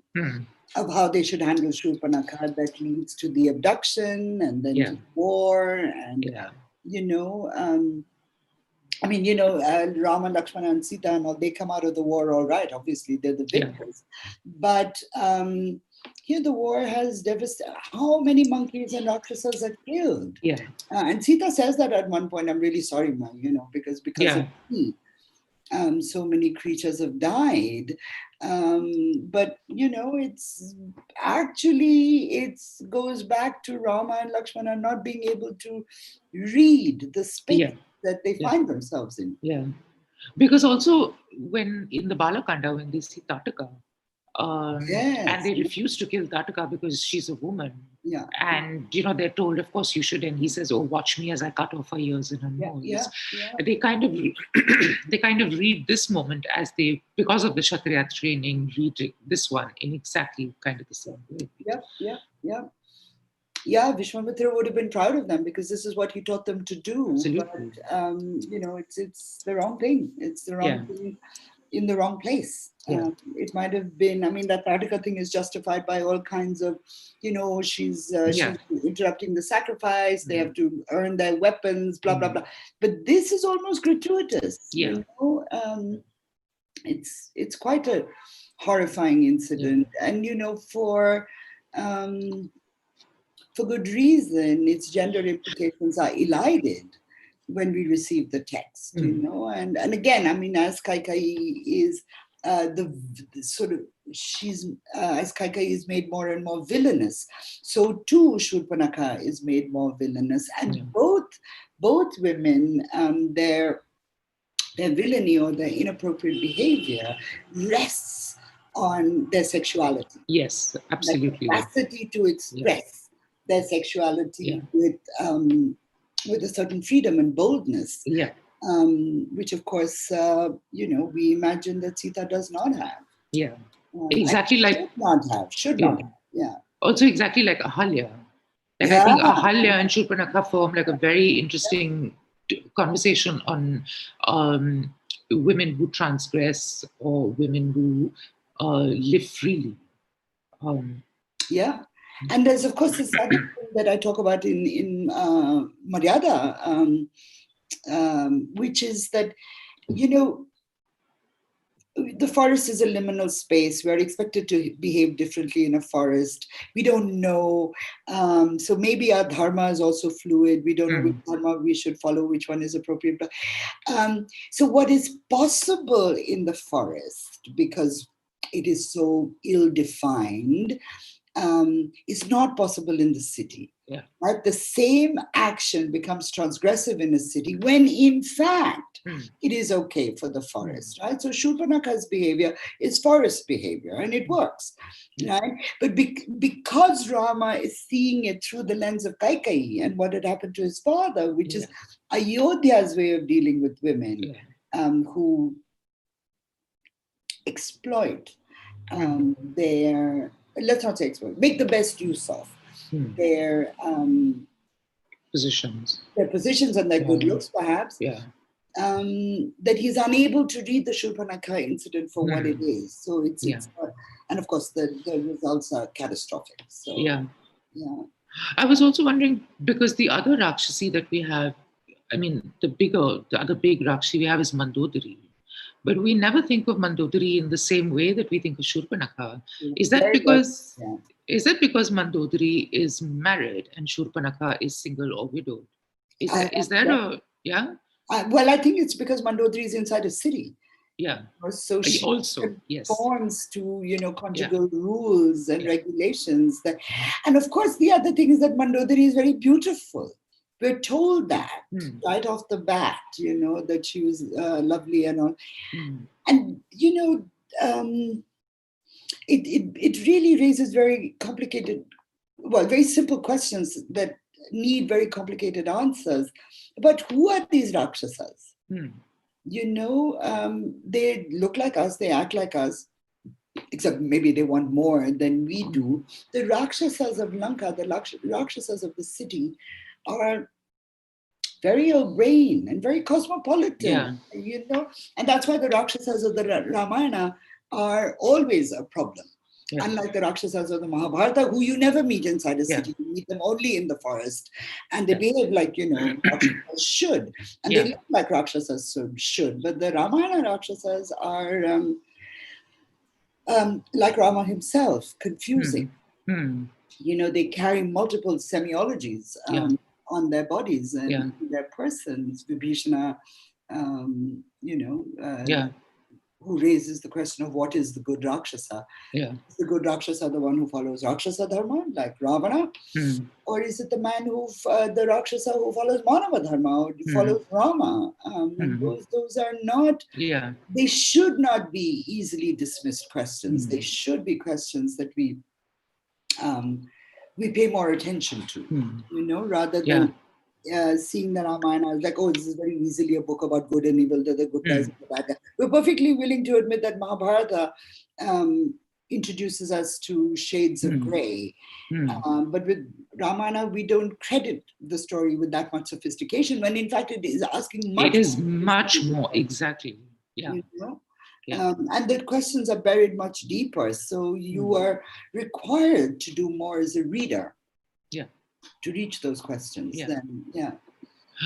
of how they should handle Shurpanakha that leads to the abduction and then to war. And, Rama, Lakshmana, and Sita and all, they come out of the war all right. Obviously, they're the victors. But here the war has devastated. How many monkeys and rakshasas are killed? And Sita says that at one point, I'm really sorry, ma, because of me. So many creatures have died. But, it's actually, it goes back to Rama and Lakshmana not being able to read the space that they find themselves in. Yeah. Because also when in the Balakanda, when they see Tataka, and they refuse to kill Tataka because she's a woman. Yeah. And, they're told, of course you should. And he says, oh, watch me as I cut off her ears and her nose. They kind of read this moment as they, because of the Kshatriya training, read this one in exactly kind of the same way. Yeah, Vishwamitra would have been proud of them because this is what he taught them to do. Absolutely. But, it's the wrong thing. It's the wrong thing in the wrong place. It might have been, that Radhika thing is justified by all kinds of, she's interrupting the sacrifice, they have to earn their weapons, blah, blah, blah. But this is almost gratuitous. It's quite a horrifying incident. And, for good reason, its gender implications are elided when we receive the text, and again, as Kaikeyi is the sort of, she's as Kaikeyi is made more and more villainous, so too Shurpanakha is made more villainous, and both women, their villainy or their inappropriate behavior rests on their sexuality. Yes, absolutely. The capacity to express their sexuality with a certain freedom and boldness, which of course, we imagine that Sita does not have. Exactly like should not have. Also exactly like Ahalya. I think Ahalya and Shurpanakha form like a very interesting conversation on women who transgress or women who live freely. And there's, of course, this other thing that I talk about in MARYADA, which is that, the forest is a liminal space. We're expected to behave differently in a forest. We don't know. So maybe our dharma is also fluid. We don't know which dharma we should follow, which one is appropriate. So what is possible in the forest, because it is so ill-defined, is not possible in the city. Right? The same action becomes transgressive in a city when, in fact, it is okay for the forest. Right? So Shurpanakha's behavior is forest behavior, and it works. Right? But because Rama is seeing it through the lens of Kaikeyi and what had happened to his father, which is Ayodhya's way of dealing with women who exploit their, let's not say exploit, make the best use of their positions. Their positions and their good looks, perhaps. That he's unable to read the Shurpanakha incident for what it is. So it's and of course the results are catastrophic. So I was also wondering, because the other Rakshasi that we have, the other big Rakshi we have is Mandodari. But we never think of Mandodari in the same way that we think of Shurpanakha. Is that because Mandodari is married and Shurpanakha is single or widowed? Well, I think it's because Mandodari is inside a city. So she also conforms to conjugal rules and regulations. And of course, the other thing is that Mandodari is very beautiful. We're told that right off the bat, that she was lovely and all. And, it really raises very complicated, very simple questions that need very complicated answers. But who are these Rakshasas? They look like us, they act like us. except maybe they want more than we do. The Rakshasas of Lanka, the Rakshasas of the city, are very urbane and very cosmopolitan, and that's why the Rakshasas of the Ramayana are always a problem. Yeah. Unlike the Rakshasas of the Mahabharata, who you never meet inside a city, you meet them only in the forest, and they behave like, Rakshasas should, and they look like Rakshasas should, but the Ramayana Rakshasas are like Rama himself, confusing. They carry multiple semiologies on their bodies and their persons. Vibhishana, who raises the question of what is the good Rakshasa? Is the good Rakshasa the one who follows Rakshasa Dharma, like Ravana? Or is it the man the Rakshasa who follows Manava Dharma, or follows Rama? Those are not, they should not be easily dismissed questions. They should be questions that we pay more attention to, rather than seeing the Ramayana as like, oh, this is very easily a book about good and evil, the good guys and the bad guys. We're perfectly willing to admit that Mahabharata introduces us to shades of gray. But with Ramayana, we don't credit the story with that much sophistication, when in fact it is asking much. It is much more, exactly. And the questions are buried much deeper. So you are required to do more as a reader. To reach those questions.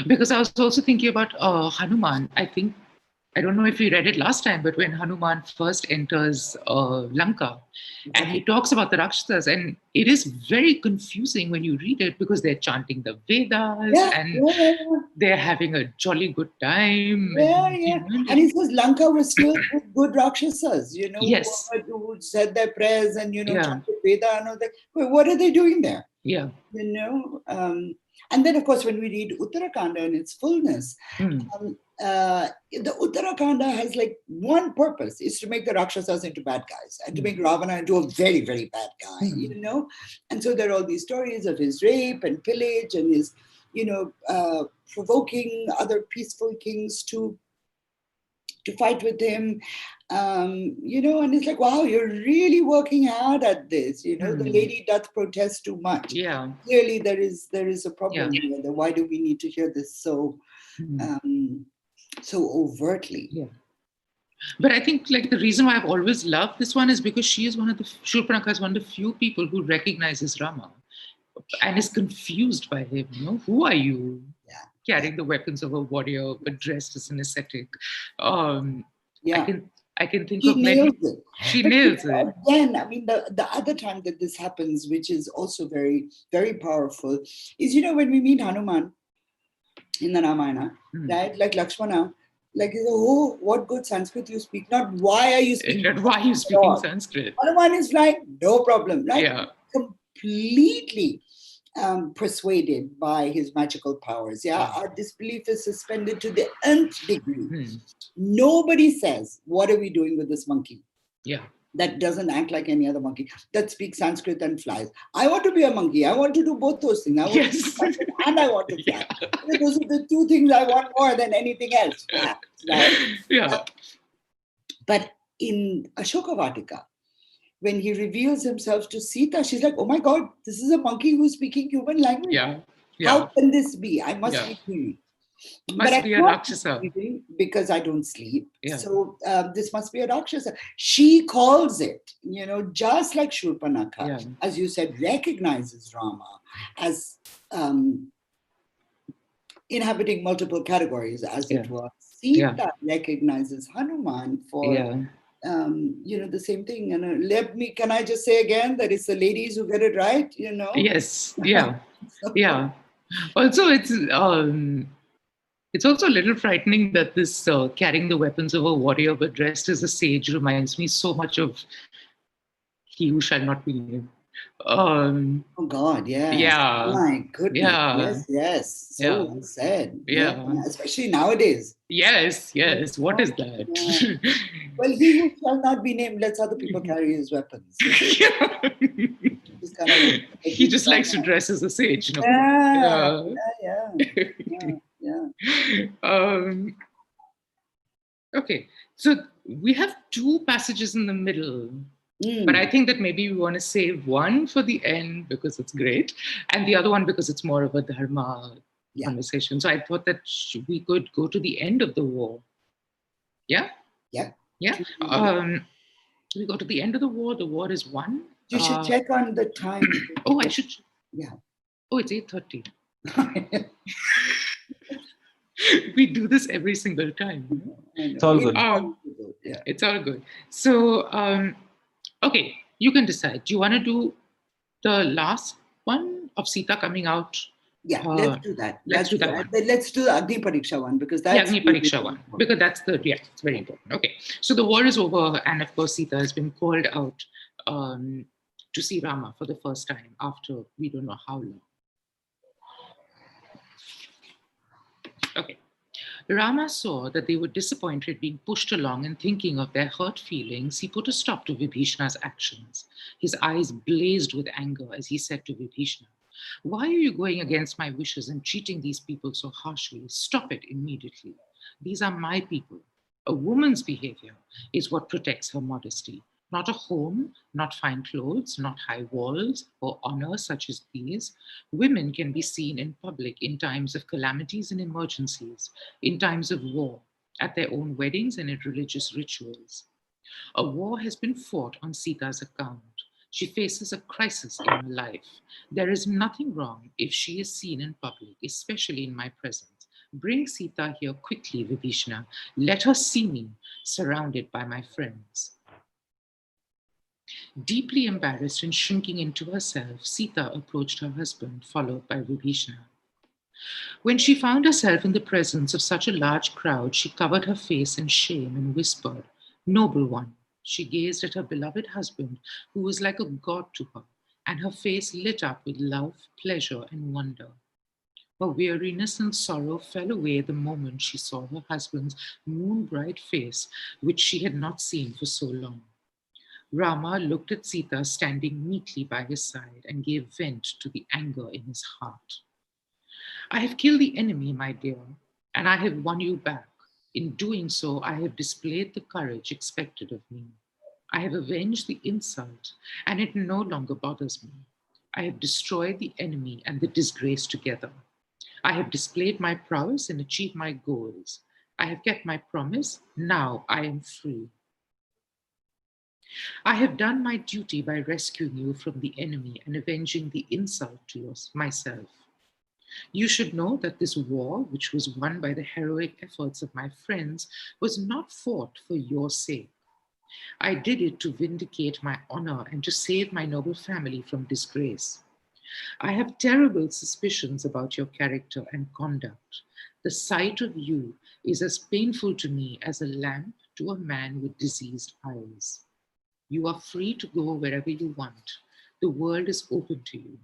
Because I was also thinking about Hanuman. I don't know if you read it last time, but when Hanuman first enters Lanka, and he talks about the Rakshasas, and it is very confusing when you read it, because they're chanting the Vedas and they're having a jolly good time. And he says Lanka was still good Rakshasas, who said their prayers and, chanted Veda, and I was like, wait, what are they doing there? And then, of course, when we read Uttarakanda in its fullness, the Uttarakanda has like one purpose, is to make the Rakshasas into bad guys and to make Ravana into a very, very bad guy, And so there are all these stories of his rape and pillage and his, provoking other peaceful kings to fight with him, and it's like, wow, you're really working hard at this. The lady doth protest too much. Clearly there is a problem here. Why do we need to hear this so overtly? But I think like the reason why I've always loved this one is because Shurpanakha is one of the few people who recognizes Rama and is confused by him. Who are you? Carrying the weapons of a warrior, but dressed as an ascetic. I can think she of nails many. it. She nails it. Again, I mean, the other time that this happens, which is also very, very powerful, is, when we meet Hanuman in the Ramayana, right? Like Lakshmana, like, oh, what good Sanskrit you speak. Not why are you speaking Why are you speaking Sanskrit? Hanuman is like, no problem. Like, completely persuaded by his magical powers. Our disbelief is suspended to the nth degree. Nobody says, what are we doing with this monkey? That doesn't act like any other monkey, that speaks Sanskrit and flies. I want to be a monkey. I want to do both those things. I want to speak Sanskrit and I want to fly. Those are the two things I want more than anything else. Right? But in Ashoka Vatika, when he reveals himself to Sita, she's like, oh my God, this is a monkey who's speaking human language. How can this be? I must be dreaming. Must be a Rakshasa. Because I don't sleep. So this must be a Rakshasa. She calls it, just like Shurpanakha, as you said, recognizes Rama as inhabiting multiple categories, as it were. Sita recognizes Hanuman for the same thing. And can I just say again that it's the ladies who get it right, Yes. Also, it's also a little frightening that this carrying the weapons of a warrior but dressed as a sage reminds me so much of He Who Shall Not Be Named. Oh God, my goodness, yes. So well said. Especially nowadays. Yes. What is that? Well, he who shall not be named lets other people carry his weapons. He just likes to dress as a sage. Okay, so we have two passages in the middle But I think that maybe we want to save one for the end because it's great, and the other one because it's more of a dharma conversation. So I thought that we could go to the end of the war. Yeah? Yeah. Yeah. We go to the end of the war. The war is won. You should check on the time. Oh, I should. Yeah. Oh, it's 8:30. We do this every single time. It's all good. Yeah. It's all good. So, okay, you can decide. Do you want to do the last one of Sita coming out? Yeah, let's do that. Let's do that one. Let's do the Agni Pariksha one because that's Agni Pariksha one because that's it's very important. Okay, so the war is over, and of course Sita has been called out to see Rama for the first time after we don't know how long. Okay. Rama saw that they were disappointed being pushed along, and thinking of their hurt feelings, he put a stop to Vibhishana's actions. His eyes blazed with anger as he said to Vibhishana, "Why are you going against my wishes and treating these people so harshly? Stop it immediately. These are my people. A woman's behavior is what protects her modesty. Not a home, not fine clothes, not high walls or honor such as these. Women can be seen in public in times of calamities and emergencies, in times of war, at their own weddings and in religious rituals. A war has been fought on Sita's account. She faces a crisis in her life. There is nothing wrong if she is seen in public, especially in my presence. Bring Sita here quickly, Vibhishana. Let her see me, surrounded by my friends." Deeply embarrassed and shrinking into herself, Sita approached her husband, followed by Vibhishana. When she found herself in the presence of such a large crowd, she covered her face in shame and whispered, "Noble one." She gazed at her beloved husband, who was like a god to her, and her face lit up with love, pleasure, and wonder. Her weariness and sorrow fell away the moment she saw her husband's moon-bright face, which she had not seen for so long. Rama looked at Sita standing neatly by his side and gave vent to the anger in his heart. "I have killed the enemy, my dear, and I have won you back. In doing so, I have displayed the courage expected of me. I have avenged the insult, and it no longer bothers me. I have destroyed the enemy and the disgrace together. I have displayed my prowess and achieved my goals. I have kept my promise. Now I am free. I have done my duty by rescuing you from the enemy and avenging the insult to myself. You should know that this war, which was won by the heroic efforts of my friends, was not fought for your sake. I did it to vindicate my honor and to save my noble family from disgrace. I have terrible suspicions about your character and conduct. The sight of you is as painful to me as a lamp to a man with diseased eyes. You are free to go wherever you want. The world is open to you.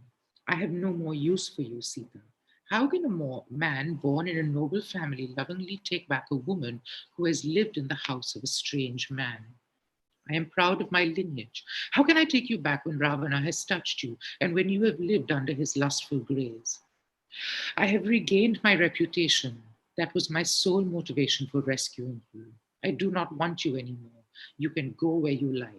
I have no more use for you, Sita. How can a man born in a noble family lovingly take back a woman who has lived in the house of a strange man? I am proud of my lineage. How can I take you back when Ravana has touched you and when you have lived under his lustful grace? I have regained my reputation. That was my sole motivation for rescuing you. I do not want you anymore. You can go where you like.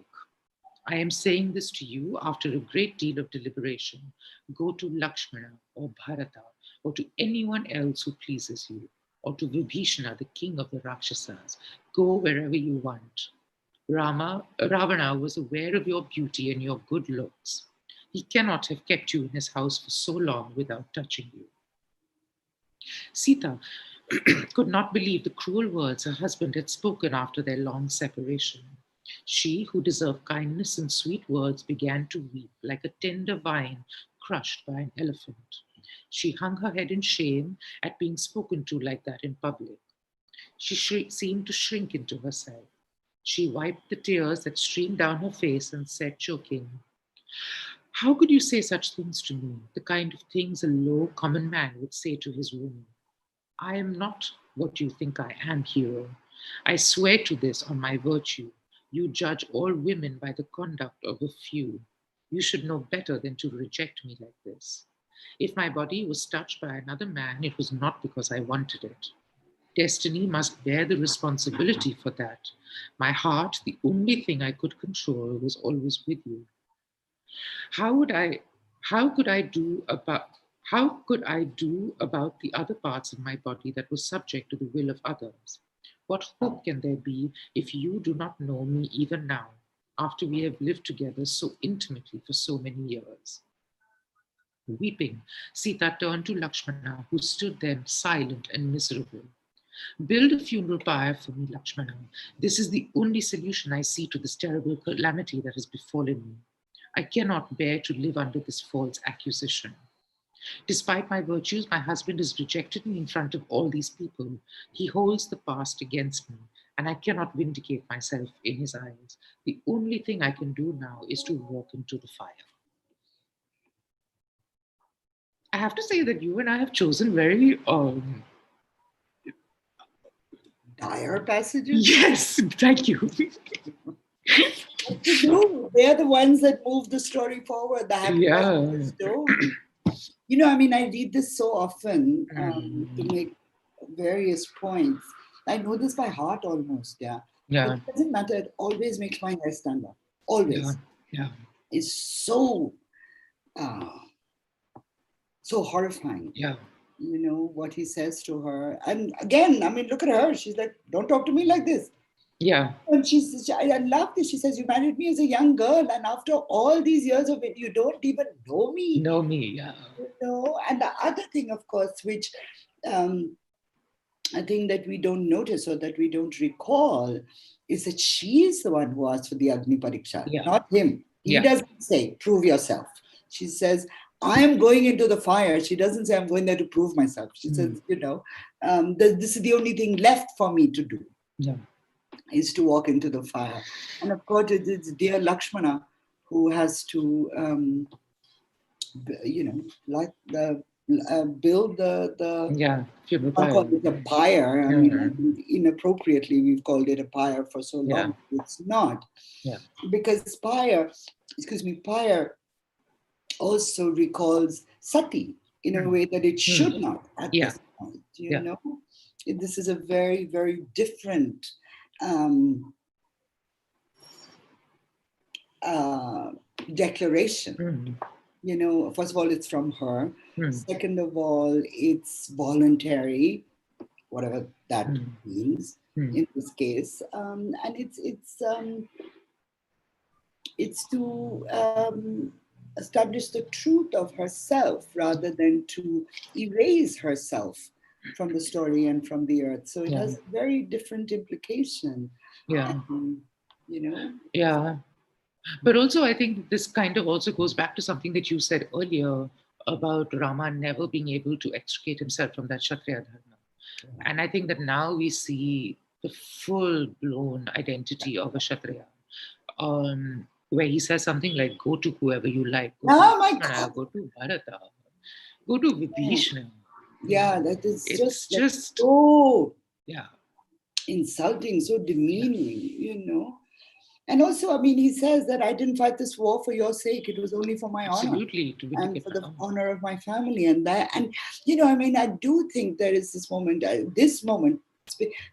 I am saying this to you after a great deal of deliberation. Go to Lakshmana or Bharata or to anyone else who pleases you, or to Vibhishana, the king of the Rakshasas. Go wherever you want. Ravana was aware of your beauty and your good looks. He cannot have kept you in his house for so long without touching you. Sita could not believe the cruel words her husband had spoken after their long separation. She, who deserved kindness and sweet words, began to weep like a tender vine crushed by an elephant. She hung her head in shame at being spoken to like that in public. She seemed to shrink into herself. She wiped the tears that streamed down her face and said, choking, "How could you say such things to me, the kind of things a low, common man would say to his woman? I am not what you think I am, hero. I swear to this on my virtue. You judge all women by the conduct of a few. You should know better than to reject me like this. If my body was touched by another man, it was not because I wanted it. Destiny must bear the responsibility for that. My heart, the only thing I could control, was always with you. How would I how could I do about how could I do about the other parts of my body that was subject to the will of others? What hope can there be if you do not know me even now, after we have lived together so intimately for so many years? Weeping, Sita turned to Lakshmana, who stood there silent and miserable. Build a funeral pyre for me, Lakshmana. This is the only solution I see to this terrible calamity that has befallen me. I cannot bear to live under this false accusation. Despite my virtues, my husband has rejected me in front of all these people. He holds the past against me, and I cannot vindicate myself in his eyes. The only thing I can do now is to walk into the fire. I have to say that you and I have chosen very dire passages. yes, thank you. They are the ones that move the story forward. The happy passages don't. You know, I mean, I read this so often to make various points. I know this by heart almost, yeah. Yeah. But it doesn't matter. It always makes my hair stand up. Always. Yeah. It's so so horrifying. Yeah. You know, what he says to her. And again, I mean, look at her. She's like, don't talk to me like this. Yeah. And I love this. She says, you married me as a young girl, and after all these years of it, you don't even know me. Know me, yeah. You know, and the other thing, of course, which I think that we don't notice or that we don't recall, is that she is the one who asked for the Agni Pariksha, not him. He doesn't say, prove yourself. She says, I am going into the fire. She doesn't say, I'm going there to prove myself. She says, you know, this is the only thing left for me to do. Yeah. Is to walk into the fire. And of course, it's dear Lakshmana who has to, you know, like build the funeral pyre. Call it a pyre. I mean, inappropriately, we've called it a pyre for so long. It's not. Yeah. Because pyre also recalls sati in a way that it should not at this point. You know, this is a very, very different declaration. You know, first of all, it's from her. Second of all, it's voluntary, whatever that means in this case, and it's to establish the truth of herself rather than to erase herself from the story and from the earth. So it has a very different implication. Yeah. You know? Yeah. But also, I think this kind of also goes back to something that you said earlier about Rama never being able to extricate himself from that Kshatriya dharma. And I think that now we see the full-blown identity of a Kshatriya, where he says something like, go to whoever you like. Go to my God. Go to Bharata. Go to Vibhishna. Yeah, that is just so yeah, insulting, so demeaning, you know. And also, I mean, he says that I didn't fight this war for your sake. It was only for my honor. Absolutely. And for the honor of my family. And you know, I mean, I do think there is this moment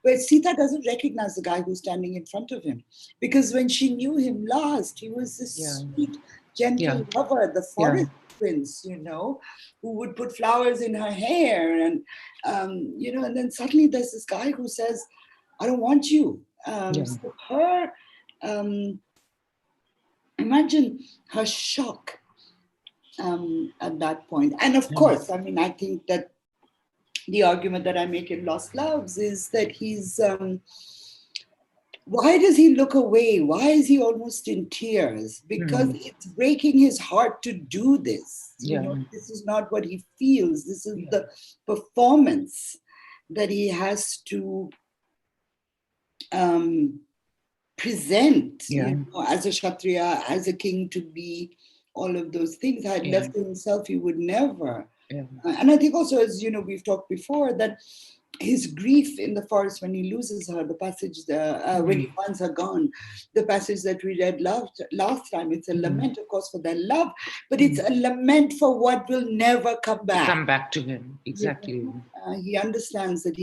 where Sita doesn't recognize the guy who's standing in front of him. Because when she knew him last, he was this sweet, gentle lover, the forest prince, you know, who would put flowers in her hair. And, you know, and then suddenly there's this guy who says, I don't want you. So her... imagine her shock at that point. And of course, I mean, I think that the argument that I make in Lost Loves is that he's, why does he look away? Why is he almost in tears? Because it's breaking his heart to do this. You know, this is not what he feels. This is the performance that he has to present, you know, as a Kshatriya, as a king, to be all of those things. Had left to himself, he would never. And I think also, as you know, we've talked before, that his grief in the forest when he loses her, the passage, when he finds her gone, the passage that we read last time, it's a lament, of course, for their love, but it's a lament for what will never come back. Come back to him, exactly. He understands that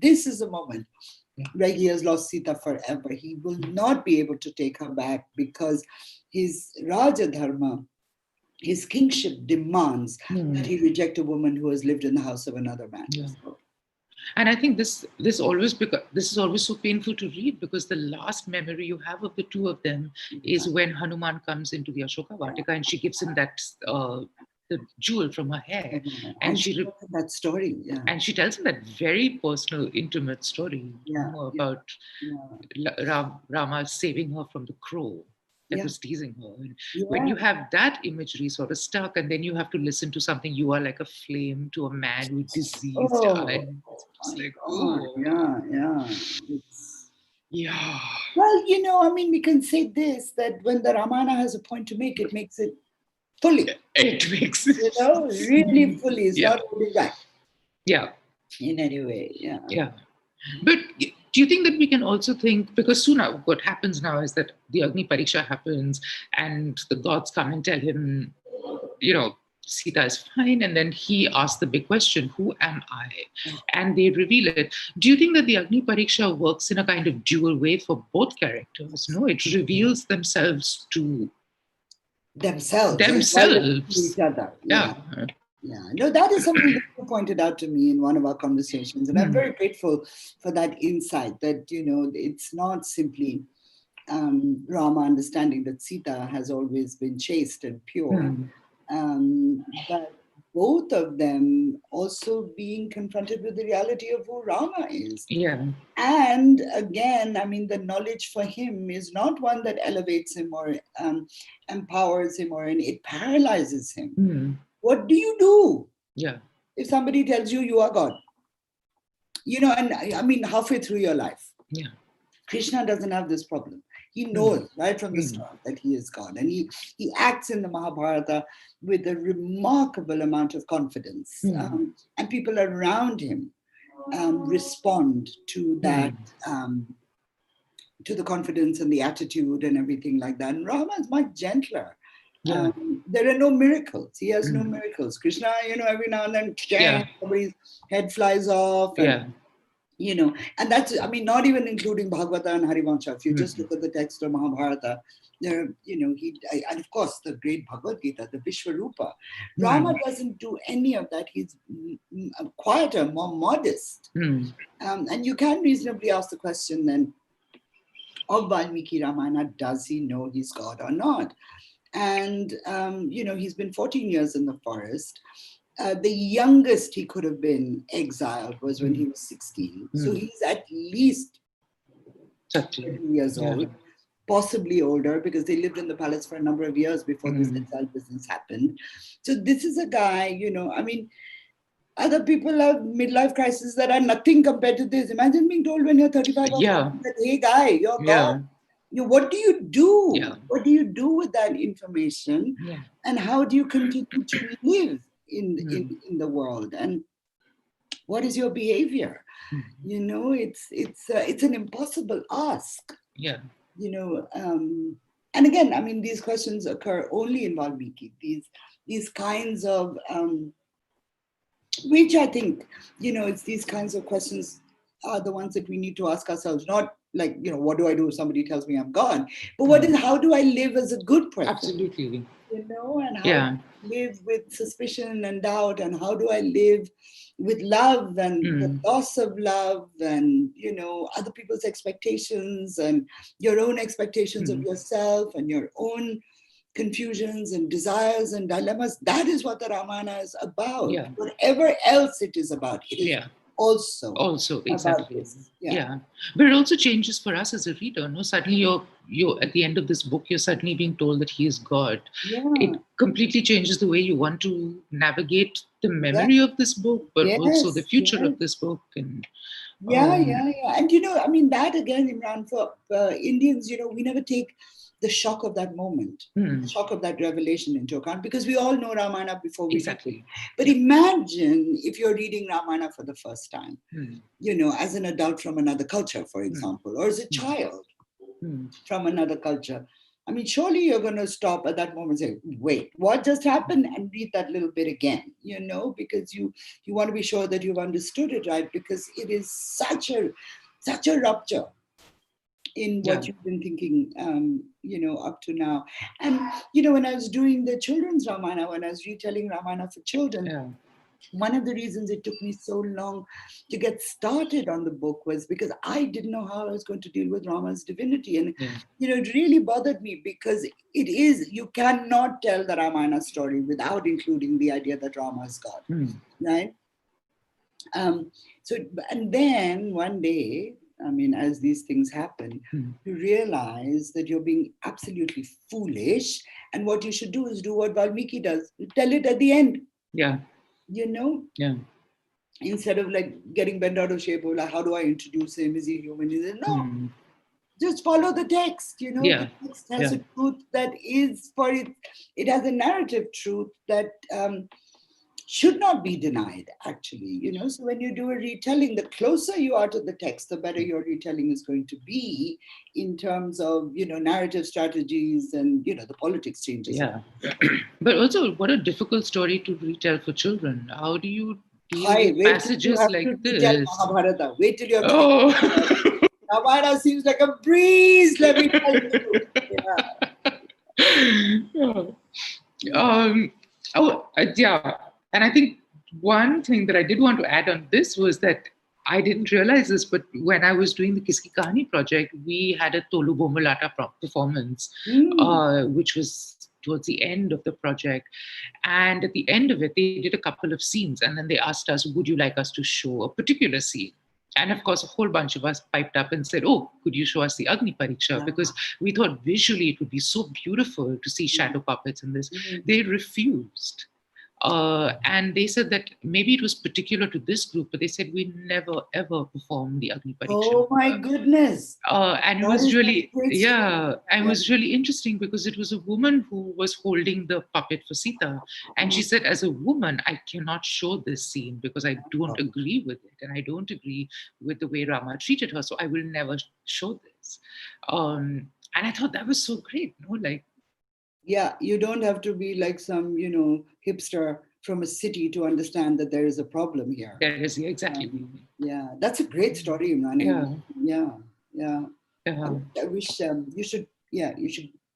this is a moment where he has lost Sita forever. He will not be able to take her back because his Raja Dharma, his kingship demands that he reject a woman who has lived in the house of another man. Yeah. And I think this is always so painful to read, because the last memory you have of the two of them is when Hanuman comes into the Ashoka Vatika and she gives him that the jewel from her hair, and she that story, and she tells him that very personal, intimate story about Rama saving her from the crow that was teasing her. And when you have that imagery sort of stuck, and then you have to listen to something, you are like a flame to a man with diseased eyes. It's like, Well, I mean, we can say this, that when the Ramayana has a point to make, it makes it fully. It makes it, really fully. It's not holding back. Yeah. In any way, Yeah. But do you think that we can also think, because soon what happens now is that the Agni Pariksha happens and the gods come and tell him, Sita is fine, and then he asks the big question, who am I? And they reveal it. Do you think that the Agni Pariksha works in a kind of dual way for both characters? No, it reveals themselves to themselves to each other. No, that is something that you pointed out to me in one of our conversations, and I'm very grateful for that insight, that it's not simply Rama understanding that Sita has always been chaste and pure, but both of them also being confronted with the reality of who Rama is. And again, I mean, the knowledge for him is not one that elevates him or empowers him, or it paralyzes him. What do you do if somebody tells you you are God? And I mean, halfway through your life. Krishna doesn't have this problem. He knows right from the start that he is God. And he acts in the Mahabharata with a remarkable amount of confidence. And people around him respond to that, to the confidence and the attitude and everything like that. And Rama is much gentler. There are no miracles. He has no miracles. Krishna, every now and then, somebody's head flies off. And, and that's, I mean, not even including Bhagavata and Harivansha. If you just look at the text of Mahabharata, there, and of course, the great Bhagavad Gita, the Vishwarupa. Rama doesn't do any of that. He's quieter, more modest. And you can reasonably ask the question then, of Valmiki Ramayana, does he know he's God or not? And, he's been 14 years in the forest. The youngest he could have been exiled was when he was 16. So he's at least 30 years old, possibly older, because they lived in the palace for a number of years before this exile business happened. So this is a guy, I mean, other people have midlife crises that are nothing compared to this. Imagine being told when you're 35 that, hey guy, you're God. What do you do? What do you do with that information? And how do you continue to live in the world? And what is your behavior? It's an impossible ask. And again, I mean, these questions occur only in Valmiki. These kinds of which I think, it's these kinds of questions are the ones that we need to ask ourselves, not like, what do I do if somebody tells me I'm God? But how do I live as a good person? Absolutely. And how do I live with suspicion and doubt, and how do I live with love and the loss of love, and, other people's expectations and your own expectations of yourself and your own confusions and desires and dilemmas. That is what the Ramayana is about. Whatever else it is about, it is also exactly. This. But it also changes for us as a reader. No, suddenly you're at the end of this book, you're suddenly being told that he is God. It completely changes the way you want to navigate the memory of this book, but also the future of this book. And And I mean, that again, Imran, for Indians, we never take the shock of that moment, the shock of that revelation into account, because we all know Ramayana before we read it. But imagine if you're reading Ramayana for the first time, as an adult from another culture, for example, or as a child from another culture. I mean, surely you're going to stop at that moment and say, wait, what just happened? And read that little bit again, because you want to be sure that you've understood it right, because it is such a rupture in what you've been thinking, up to now. And, when I was doing the children's Ramayana, when I was retelling Ramayana for children, one of the reasons it took me so long to get started on the book was because I didn't know how I was going to deal with Rama's divinity. And, it really bothered me, because you cannot tell the Ramayana story without including the idea that Rama is God, right? And then one day, I mean, as these things happen, you realize that you're being absolutely foolish. And what you should do is do what Valmiki does. You tell it at the end. Yeah. Instead of like getting bent out of shape, or like, how do I introduce him? Is he human? Is it? No. Just follow the text. The text has a truth that is for it. It has a narrative truth that should not be denied, actually, So when you do a retelling, the closer you are to the text, the better your retelling is going to be in terms of, narrative strategies and, the politics changes. Yeah. But also, what a difficult story to retell for children. How do you deal with passages like this? Mahabharata. Wait till you're Ramayana seems like a breeze, let me tell you. And I think one thing that I did want to add on this was that I didn't realize this, but when I was doing the Kiski Kahani project, we had a Tolu Bomulata performance, which was towards the end of the project. And at the end of it, they did a couple of scenes. And then they asked us, would you like us to show a particular scene? And of course, a whole bunch of us piped up and said, oh, could you show us the Agni Pariksha? Because we thought visually it would be so beautiful to see shadow puppets in this. They refused. And they said that maybe it was particular to this group, but they said we never ever performed the Agni Pariksha. Oh my goodness! And it was really, and it was really interesting, because it was a woman who was holding the puppet for Sita, and she said, as a woman, I cannot show this scene because I don't agree with it, and I don't agree with the way Rama treated her, so I will never show this. And I thought that was so great, Yeah, you don't have to be like some, hipster from a city to understand that there is a problem here. There is, exactly. That's a great story, Imran. Yeah. I wish you should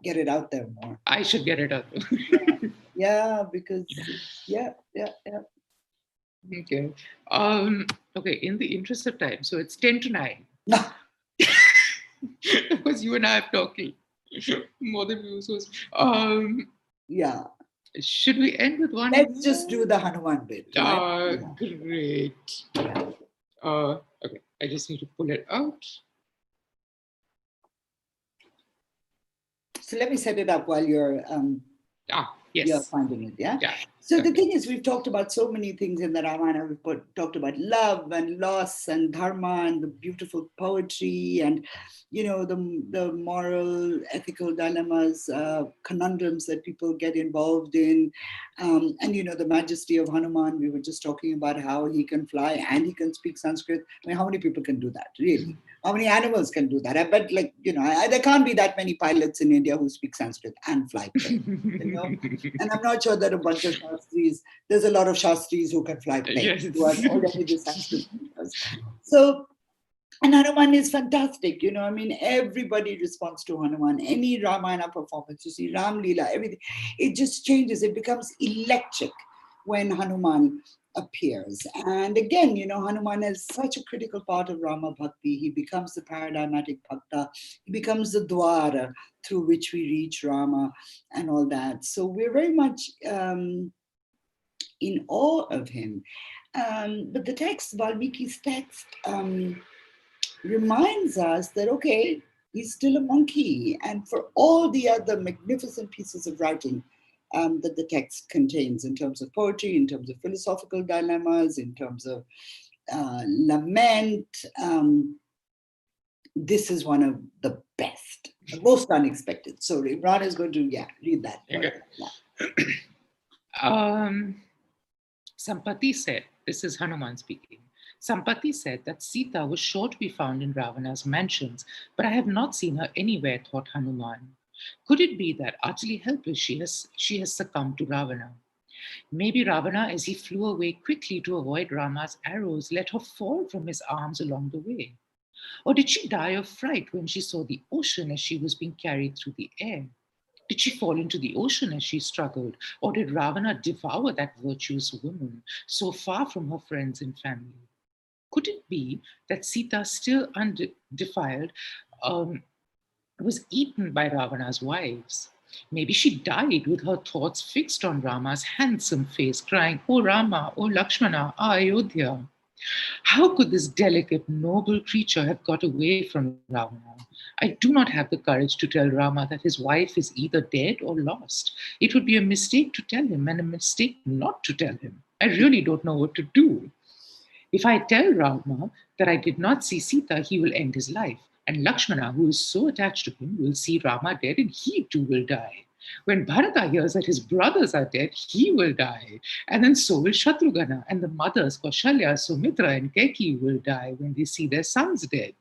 get it out there more. I should get it out there. Because Okay. Okay, in the interest of time, so it's 10 to 9. Because you and I are talking more than we were supposed to. Should we end with one? Let's just do the Hanuman bit. Right? Great. Okay, I just need to pull it out. So let me set it up while you're you're finding it. So the thing is, we've talked about so many things in the Ramayana. We've talked about love and loss and dharma and the beautiful poetry and, the moral, ethical dilemmas, conundrums that people get involved in. And, the majesty of Hanuman. We were just talking about how he can fly and he can speak Sanskrit. I mean, how many people can do that, really? How many animals can do that? I bet, there can't be that many pilots in India who speak Sanskrit and fly. And I'm not sure that a bunch of Shastris, there's a lot of Shastris who can fly planes, who are already the Sanskrit speakers. So, and Hanuman is fantastic. Everybody responds to Hanuman. Any Ramayana performance, you see, Ram Leela, everything, it just changes. It becomes electric when Hanuman appears. And again, Hanuman is such a critical part of Rama Bhakti. He becomes the paradigmatic Bhakta. He becomes the Dwara through which we reach Rama and all that. So we're very much in awe of him. But the text, Valmiki's text, reminds us that, okay, he's still a monkey. And for all the other magnificent pieces of writing that the text contains in terms of poetry, in terms of philosophical dilemmas, in terms of lament, this is one of the best. Most unexpected. So Imran is going to, read that. Okay. Sampati said, this is Hanuman speaking. Sampati said that Sita was sure to be found in Ravana's mansions, but I have not seen her anywhere, thought Hanuman. Could it be that, utterly helpless, she has succumbed to Ravana? Maybe Ravana, as he flew away quickly to avoid Rama's arrows, let her fall from his arms along the way. Or did she die of fright when she saw the ocean as she was being carried through the air? Did she fall into the ocean as she struggled? Or did Ravana devour that virtuous woman so far from her friends and family? Could it be that Sita, still undefiled, was eaten by Ravana's wives? Maybe she died with her thoughts fixed on Rama's handsome face, crying, "O Rama, O Lakshmana, Ayodhya." How could this delicate, noble creature have got away from Ravana? I do not have the courage to tell Rama that his wife is either dead or lost. It would be a mistake to tell him and a mistake not to tell him. I really don't know what to do. If I tell Rama that I did not see Sita, he will end his life. And Lakshmana, who is so attached to him, will see Rama dead and he too will die. When Bharata hears that his brothers are dead, he will die. And then so will Shatrughna, and the mothers Kaushalya, Sumitra, and Keki will die when they see their sons dead.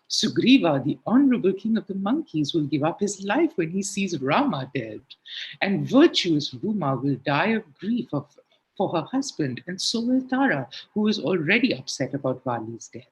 Sugriva, the honorable king of the monkeys, will give up his life when he sees Rama dead. And virtuous Ruma will die of grief for her husband, and so will Tara, who is already upset about Vali's death.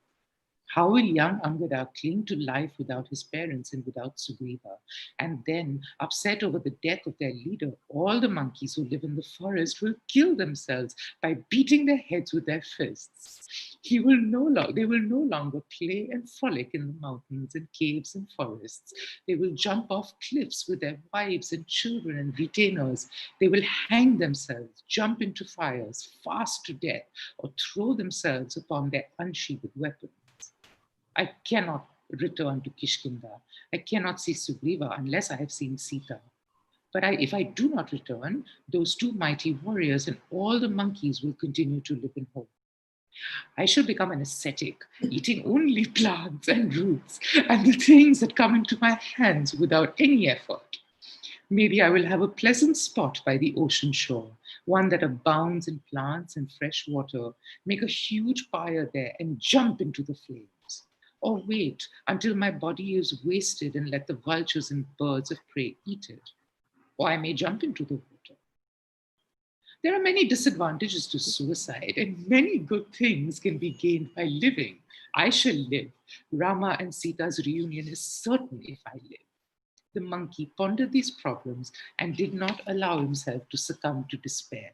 How will young Angada cling to life without his parents and without Sugriva? And then, upset over the death of their leader, all the monkeys who live in the forest will kill themselves by beating their heads with their fists. They will no longer play and frolic in the mountains and caves and forests. They will jump off cliffs with their wives and children and retainers. They will hang themselves, jump into fires, fast to death, or throw themselves upon their unsheathed weapons. I cannot return to Kishkinda. I cannot see Sugriva unless I have seen Sita. But if I do not return, those two mighty warriors and all the monkeys will continue to live in hope. I shall become an ascetic, eating only plants and roots and the things that come into my hands without any effort. Maybe I will have a pleasant spot by the ocean shore, one that abounds in plants and fresh water, make a huge fire there and jump into the flames. Or wait until my body is wasted and let the vultures and birds of prey eat it. Or I may jump into the water. There are many disadvantages to suicide, and many good things can be gained by living. I shall live. Rama and Sita's reunion is certain if I live. The monkey pondered these problems and did not allow himself to succumb to despair.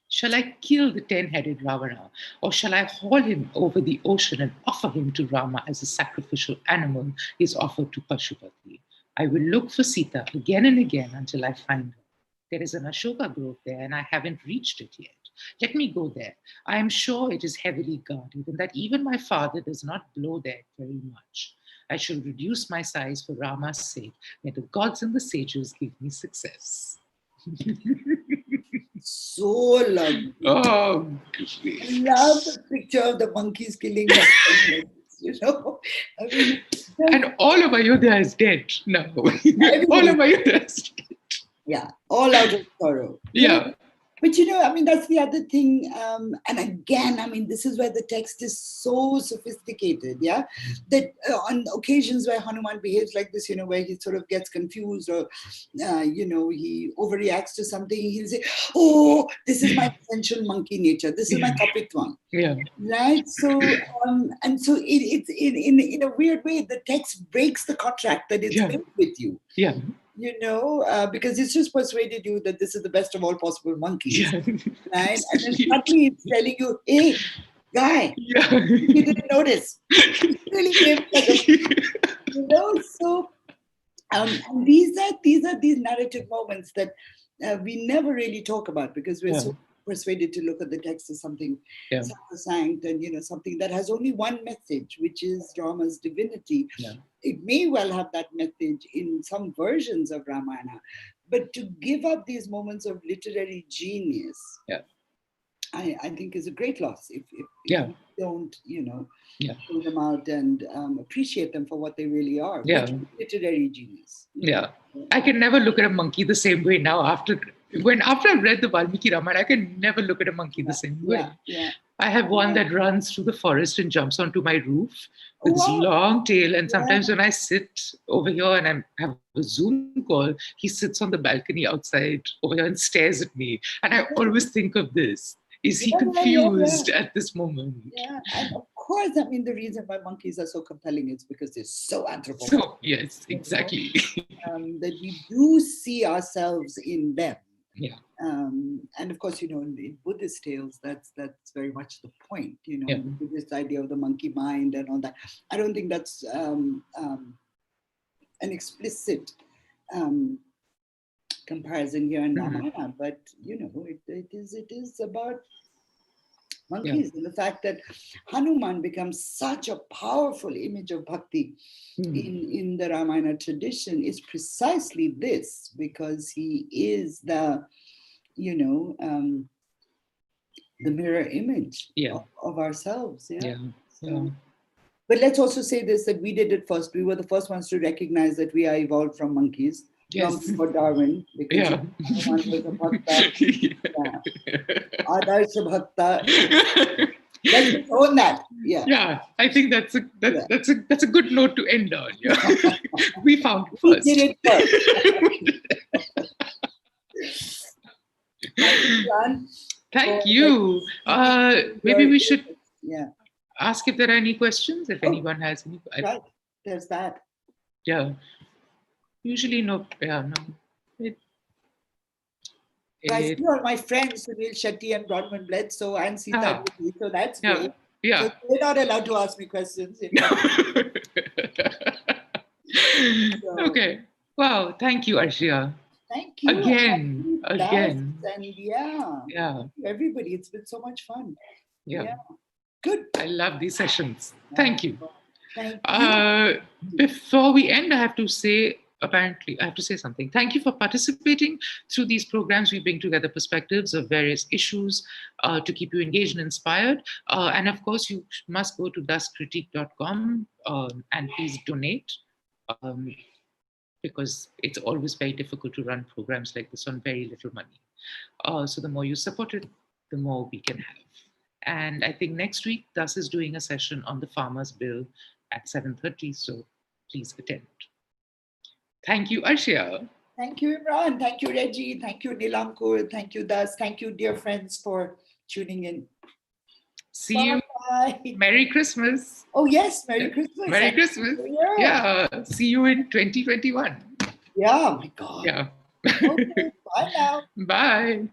Shall I kill the 10-headed Ravana, or shall I haul him over the ocean and offer him to Rama as a sacrificial animal is offered to Pashupati? I will look for Sita again and again until I find her. There is an Ashoka grove there, and I haven't reached it yet. Let me go there. I am sure it is heavily guarded, and that even my father does not blow there very much. I shall reduce my size for Rama's sake. May the gods and the sages give me success. So lovely. Oh, I love the picture of the monkeys killing the I mean, and all of Ayodhya is dead now. All of Ayodhya is dead. Yeah, all out of sorrow. Yeah. But I mean, that's the other thing. And again, I mean, this is where the text is so sophisticated, that on occasions where Hanuman behaves like this, where he sort of gets confused or, he overreacts to something, he'll say, "Oh, this is my essential monkey nature. This is my kapitwan." Yeah. Right? So, and so it's in a weird way, the text breaks the contract that it's made with you. Yeah. Because it's just persuaded you that this is the best of all possible monkeys, right? And then Absolutely. suddenly it's telling you, "Hey, guy, you didn't notice." It really gives So, and these are these narrative moments that we never really talk about because we're so persuaded to look at the text as something sacrosanct and something that has only one message, which is Rama's divinity. It may well have that message in some versions of Ramayana, but to give up these moments of literary genius I think is a great loss if Yeah. we don't, Yeah. pull them out and appreciate them for what they really are, Yeah. which is literary genius. Yeah. I can never look at a monkey the same way now. After I've read the Valmiki Ramayana, I can never look at a monkey the same way. Yeah. I have one that runs through the forest and jumps onto my roof Oh, with its wow. long tail. And Yeah. sometimes when I sit over here and I have a Zoom call, he sits on the balcony outside over here and stares at me. And I always think of this. Is he confused at this moment? Yeah, and of course, I mean, the reason why monkeys are so compelling is because they're so anthropomorphic. So, yes, exactly. That we do see ourselves in them. Yeah. And of course, in Buddhist tales, that's very much the point, this idea of the monkey mind and all that. I don't think that's an explicit comparison here in Ramayana, but it is about monkeys, and the fact that Hanuman becomes such a powerful image of bhakti in the Ramayana tradition is precisely this, because he is the mirror image of ourselves. But let's also say this, that we did it first. We were the first ones to recognize that we are evolved from monkeys. Long before Darwin, because Hanuman was a bhakta. Adarsha bhakta. Let's just own that. Yeah, I think that's a good note to end on. Yeah. We found it first. We did it first. Thank you. Maybe we should ask if there are any questions, if anyone has any. Right, there's that. Yeah. Usually no. Yeah, no. Guys, you are my friends, Sunil Shetty and Bronwyn Bledsoe and Sita, so that's great. Yeah. So they're not allowed to ask me questions. Okay. Wow. Thank you, Arshia. Thank you. Again. And everybody, it's been so much fun. Yeah. Good. I love these sessions. Thank you. Thank you. Before we end, I have to say something. Thank you for participating through these programs. We bring together perspectives of various issues to keep you engaged and inspired. And of course, you must go to thuscritique.com and please donate, because it's always very difficult to run programs like this on very little money. So the more you support it, the more we can have. And I think next week, Thus is doing a session on the Farmers' Bill at 7:30, so please attend. Thank you, Arshia. Thank you, Imran. Thank you, Reggie. Thank you, Nilamkur. Thank you, Das. Thank you, dear friends, for tuning in. See you. Merry Christmas. Oh, yes. Merry Christmas. Merry Christmas. Yeah. See you in 2021. Yeah. Oh, my God. Yeah. Okay. Bye now. Bye.